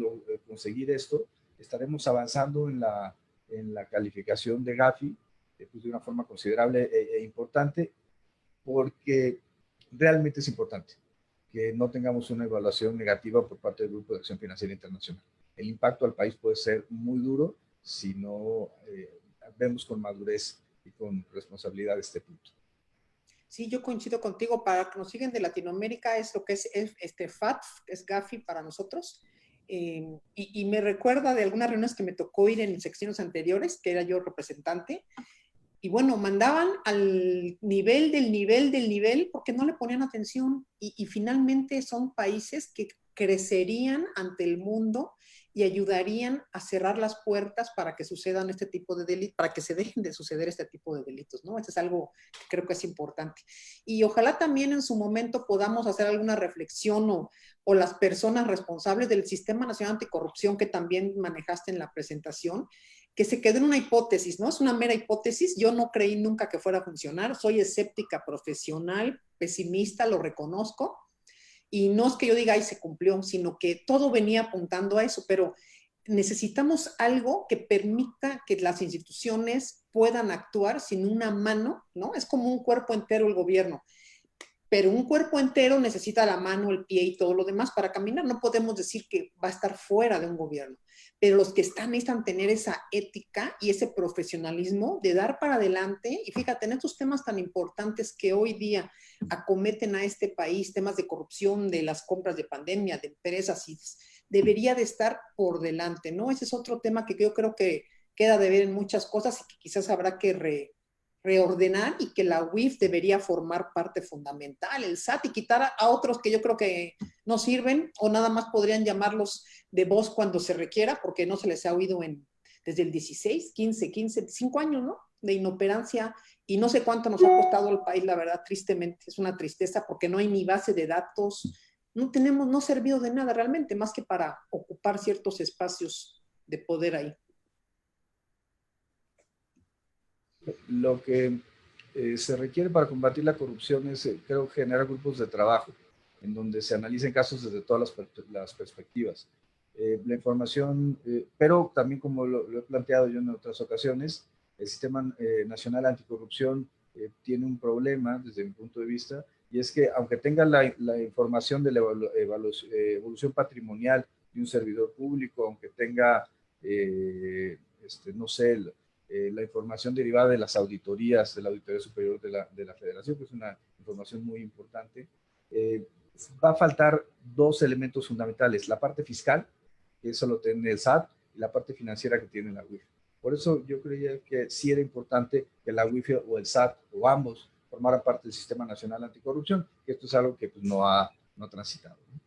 conseguir esto, estaremos avanzando en la calificación de Gafi pues de una forma considerable e importante. porque realmente es importante que no tengamos una evaluación negativa por parte del Grupo de Acción Financiera Internacional. El impacto al país puede ser muy duro si no vemos con madurez y con responsabilidad este punto. Sí, yo coincido contigo. Para que nos siguen de Latinoamérica es lo que es este FATF, es Gafi para nosotros. Y me recuerda de algunas reuniones que me tocó ir en sexenios anteriores, que era yo representante, y bueno, mandaban al nivel del nivel del nivel porque no le ponían atención y finalmente son países que crecerían ante el mundo y ayudarían a cerrar las puertas para que sucedan este tipo de delitos, para que se dejen de suceder este tipo de delitos, ¿no? Eso es algo que creo que es importante. Y ojalá también en su momento podamos hacer alguna reflexión o las personas responsables del Sistema Nacional Anticorrupción que también manejaste en la presentación, que se quedó en una hipótesis, ¿no? Es una mera hipótesis. Yo no creí nunca que fuera a funcionar. Soy escéptica profesional, pesimista, lo reconozco. Y no es que yo diga, ay, se cumplió, sino que todo venía apuntando a eso, pero necesitamos algo que permita que las instituciones puedan actuar sin una mano, ¿no? Es como un cuerpo entero el gobierno, pero un cuerpo entero necesita la mano, el pie y todo lo demás para caminar. No podemos decir que va a estar fuera de un gobierno, pero los que están necesitan tener esa ética y ese profesionalismo de dar para adelante. Y fíjate, en estos temas tan importantes que hoy día acometen a este país, temas de corrupción, de las compras de pandemia, de empresas, y debería de estar por delante, ¿no? Ese es otro tema que yo creo que queda de ver en muchas cosas y que quizás habrá que reordenar y que la UIF debería formar parte fundamental, el SAT, y quitar a otros que yo creo que no sirven o nada más podrían llamarlos de voz cuando se requiera, porque no se les ha oído desde el 16, 15, 5 años, ¿no? De inoperancia, y no sé cuánto nos ha costado al país, la verdad, tristemente, es una tristeza porque no hay ni base de datos, no ha servido de nada realmente, más que para ocupar ciertos espacios de poder ahí. Lo que se requiere para combatir la corrupción es, creo, generar grupos de trabajo en donde se analicen casos desde todas las perspectivas. La información, pero también como lo he planteado yo en otras ocasiones, el Sistema Nacional Anticorrupción tiene un problema desde mi punto de vista, y es que aunque tenga la información de la evolución patrimonial de un servidor público, aunque tenga, no sé, la información derivada de las auditorías de la Auditoría Superior de la Federación, que es una información muy importante, va a faltar dos elementos fundamentales: la parte fiscal, que eso lo tiene el SAT, y la parte financiera que tiene la UIF. Por eso yo creía que sí era importante que la UIF o el SAT, o ambos, formaran parte del Sistema Nacional Anticorrupción, que esto es algo que pues, no ha transitado, ¿no?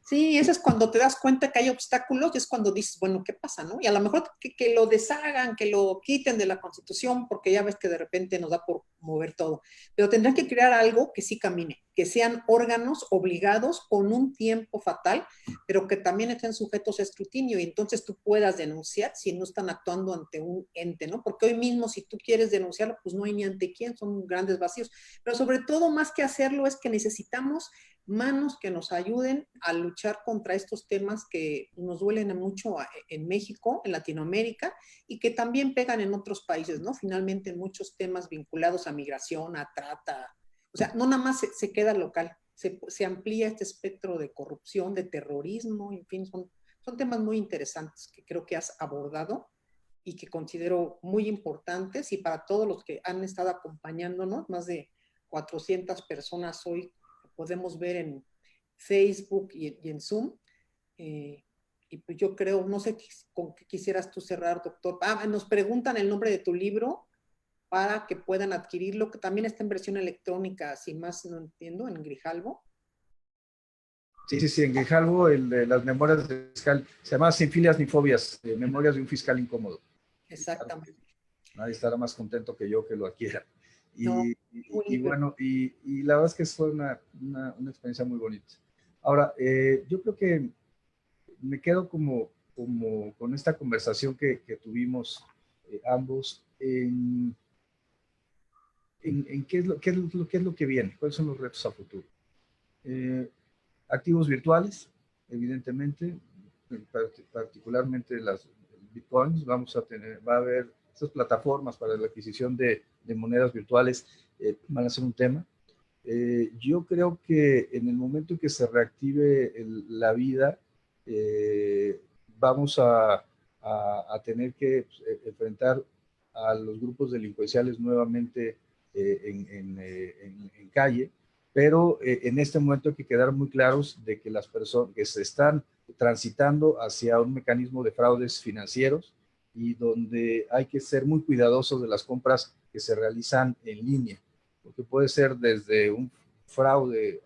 Sí, eso es cuando te das cuenta que hay obstáculos y es cuando dices, bueno, ¿qué pasa, no? Y a lo mejor que lo deshagan, que lo quiten de la Constitución, porque ya ves que de repente nos da por mover todo. Pero tendrán que crear algo que sí camine, que sean órganos obligados con un tiempo fatal, pero que también estén sujetos a escrutinio y entonces tú puedas denunciar si no están actuando ante un ente, ¿no? Porque hoy mismo si tú quieres denunciarlo, pues no hay ni ante quién, son grandes vacíos. Pero sobre todo, más que hacerlo, es que necesitamos manos que nos ayuden a luchar contra estos temas que nos duelen mucho en México, en Latinoamérica, y que también pegan en otros países, ¿no? Finalmente, en muchos temas vinculados a migración, a trata. O sea, no nada más se queda local, se amplía este espectro de corrupción, de terrorismo, en fin, son temas muy interesantes que creo que has abordado y que considero muy importantes, y para todos los que han estado acompañándonos, más de 400 personas hoy podemos ver en Facebook y en Zoom. Y pues yo creo, no sé con qué quisieras tú cerrar, doctor. Nos preguntan el nombre de tu libro para que puedan adquirirlo, que también está en versión electrónica, si más no entiendo, en Grijalbo. Sí, en Grijalbo, el de las memorias del fiscal, se llama Sin filias ni fobias, memorias de un fiscal incómodo. Exactamente. Nadie estará más contento que yo que lo adquiera. No, Y bueno, y la verdad es que fue una experiencia muy bonita. Ahora, yo creo que me quedo como con esta conversación que tuvimos ambos en qué es lo que viene, cuáles son los retos a futuro. Activos virtuales, evidentemente, particularmente las bitcoins, va a haber estas plataformas para la adquisición de monedas virtuales, van a ser un tema. Yo creo que en el momento en que se reactive la vida, vamos a tener que enfrentar a los grupos delincuenciales nuevamente en calle, pero en este momento hay que quedar muy claros de que las personas que se están transitando hacia un mecanismo de fraudes financieros y donde hay que ser muy cuidadosos de las compras que se realizan en línea, porque puede ser desde un fraude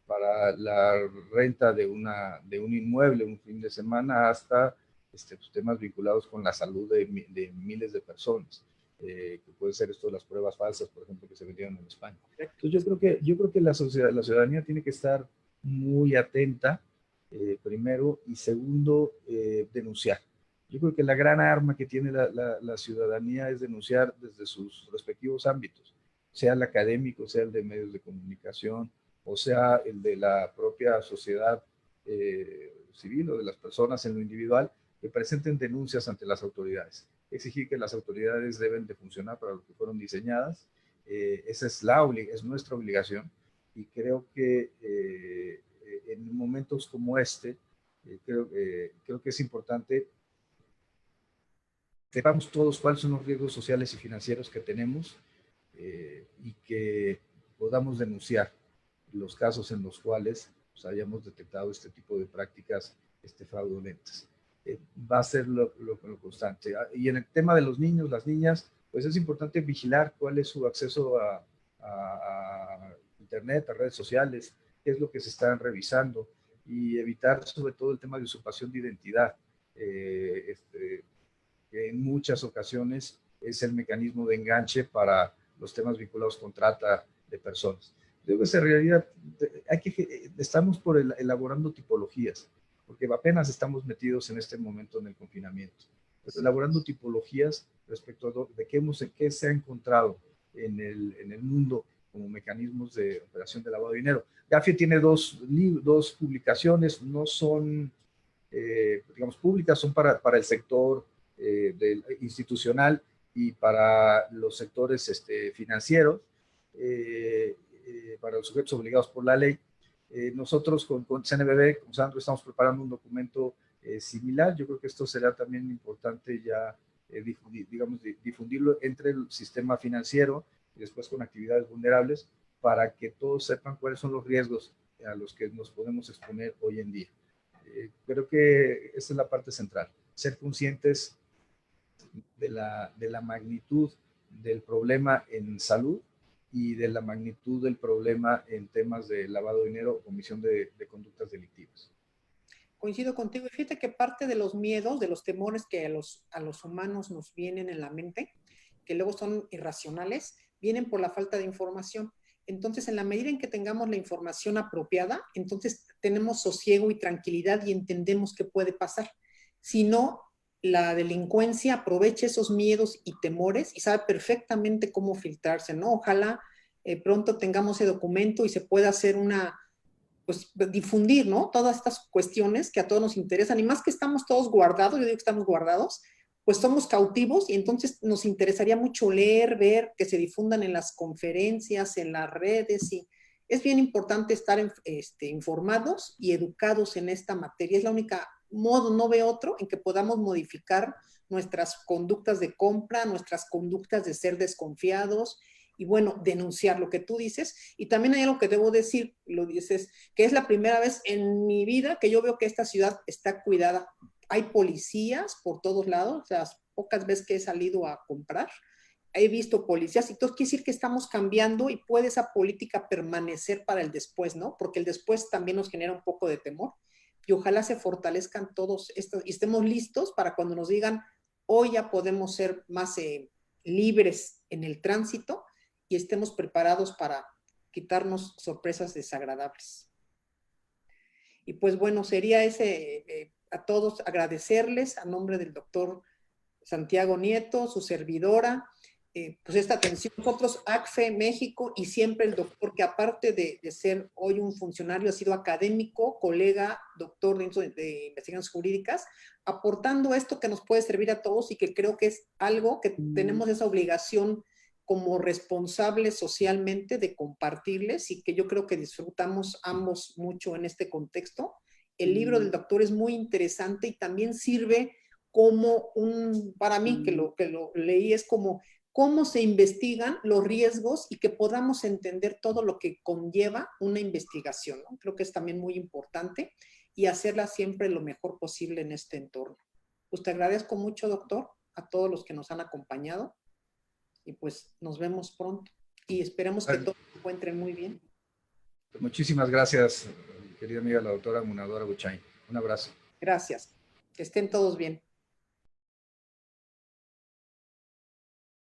para la renta de un inmueble un fin de semana hasta pues, temas vinculados con la salud de miles de personas, que puede ser esto de las pruebas falsas, por ejemplo, que se vendieron en España. Entonces yo creo que la ciudadanía tiene que estar muy atenta, primero, y segundo, denunciar. Yo creo que la gran arma que tiene la ciudadanía es denunciar desde sus respectivos ámbitos, sea el académico, sea el de medios de comunicación, o sea el de la propia sociedad civil o de las personas en lo individual, que presenten denuncias ante las autoridades. Exigir que las autoridades deben de funcionar para lo que fueron diseñadas. Esa es nuestra obligación, y creo que en momentos como este, creo que es importante sepamos todos cuáles son los riesgos sociales y financieros que tenemos, y que podamos denunciar los casos en los cuales pues, hayamos detectado este tipo de prácticas fraudulentas. Va a ser lo constante. Y en el tema de los niños, las niñas, pues es importante vigilar cuál es su acceso a Internet, a redes sociales, qué es lo que se están revisando, y evitar sobre todo el tema de usurpación de identidad. Que en muchas ocasiones es el mecanismo de enganche para los temas vinculados con trata de personas. Creo que en realidad estamos por elaborando tipologías, porque apenas estamos metidos en este momento en el confinamiento, elaborando tipologías respecto a qué se ha encontrado en el mundo como mecanismos de operación de lavado de dinero. Gafi tiene dos publicaciones, no son, digamos, públicas, son para el sector institucional y para los sectores financieros, para los sujetos obligados por la ley. Nosotros con CNBB, con Sandro, estamos preparando un documento similar. Yo creo que esto será también importante ya, difundirlo entre el sistema financiero y después con actividades vulnerables, para que todos sepan cuáles son los riesgos a los que nos podemos exponer hoy en día. Creo que esta es la parte central, ser conscientes de la magnitud del problema en salud y de la magnitud del problema en temas de lavado de dinero o comisión de conductas delictivas. Coincido contigo. Y fíjate que parte de los miedos, de los temores que a los humanos nos vienen en la mente, que luego son irracionales, vienen por la falta de información. Entonces, en la medida en que tengamos la información apropiada, entonces tenemos sosiego y tranquilidad y entendemos qué puede pasar. Si no, la delincuencia aprovecha esos miedos y temores y sabe perfectamente cómo filtrarse, ¿no? Ojalá pronto tengamos ese documento y se pueda hacer pues difundir, ¿no? Todas estas cuestiones que a todos nos interesan, y más que estamos todos guardados, yo digo que estamos guardados, pues somos cautivos, y entonces nos interesaría mucho leer, ver, que se difundan en las conferencias, en las redes, y es bien importante estar informados y educados en esta materia. Es la única modo, no veo otro, en que podamos modificar nuestras conductas de compra, nuestras conductas de ser desconfiados, y bueno, denunciar lo que tú dices. Y también hay algo que debo decir, lo dices, que es la primera vez en mi vida que yo veo que esta ciudad está cuidada. Hay policías por todos lados, o sea, pocas veces que he salido a comprar, he visto policías, y todo quiere decir que estamos cambiando, y puede esa política permanecer para el después, ¿no? Porque el después también nos genera un poco de temor, y ojalá se fortalezcan todos estos y estemos listos para cuando nos digan, hoy ya podemos ser más libres en el tránsito, y estemos preparados para quitarnos sorpresas desagradables. Y pues bueno, sería a todos agradecerles a nombre del doctor Santiago Nieto, su servidora, pues esta atención. Nosotros, ACFE México, y siempre el doctor, que aparte de ser hoy un funcionario, ha sido académico, colega, doctor de investigaciones jurídicas, aportando esto que nos puede servir a todos, y que creo que es algo que tenemos esa obligación como responsables socialmente de compartirles y que yo creo que disfrutamos ambos mucho en este contexto. El libro del doctor es muy interesante y también sirve como para mí que lo leí, es como cómo se investigan los riesgos y que podamos entender todo lo que conlleva una investigación, ¿no? Creo que es también muy importante y hacerla siempre lo mejor posible en este entorno. Pues te agradezco mucho, doctor, a todos los que nos han acompañado y pues nos vemos pronto y esperemos que todos se encuentren muy bien. Muchísimas gracias, querida amiga la doctora Munadora Buchain. Un abrazo. Gracias. Que estén todos bien.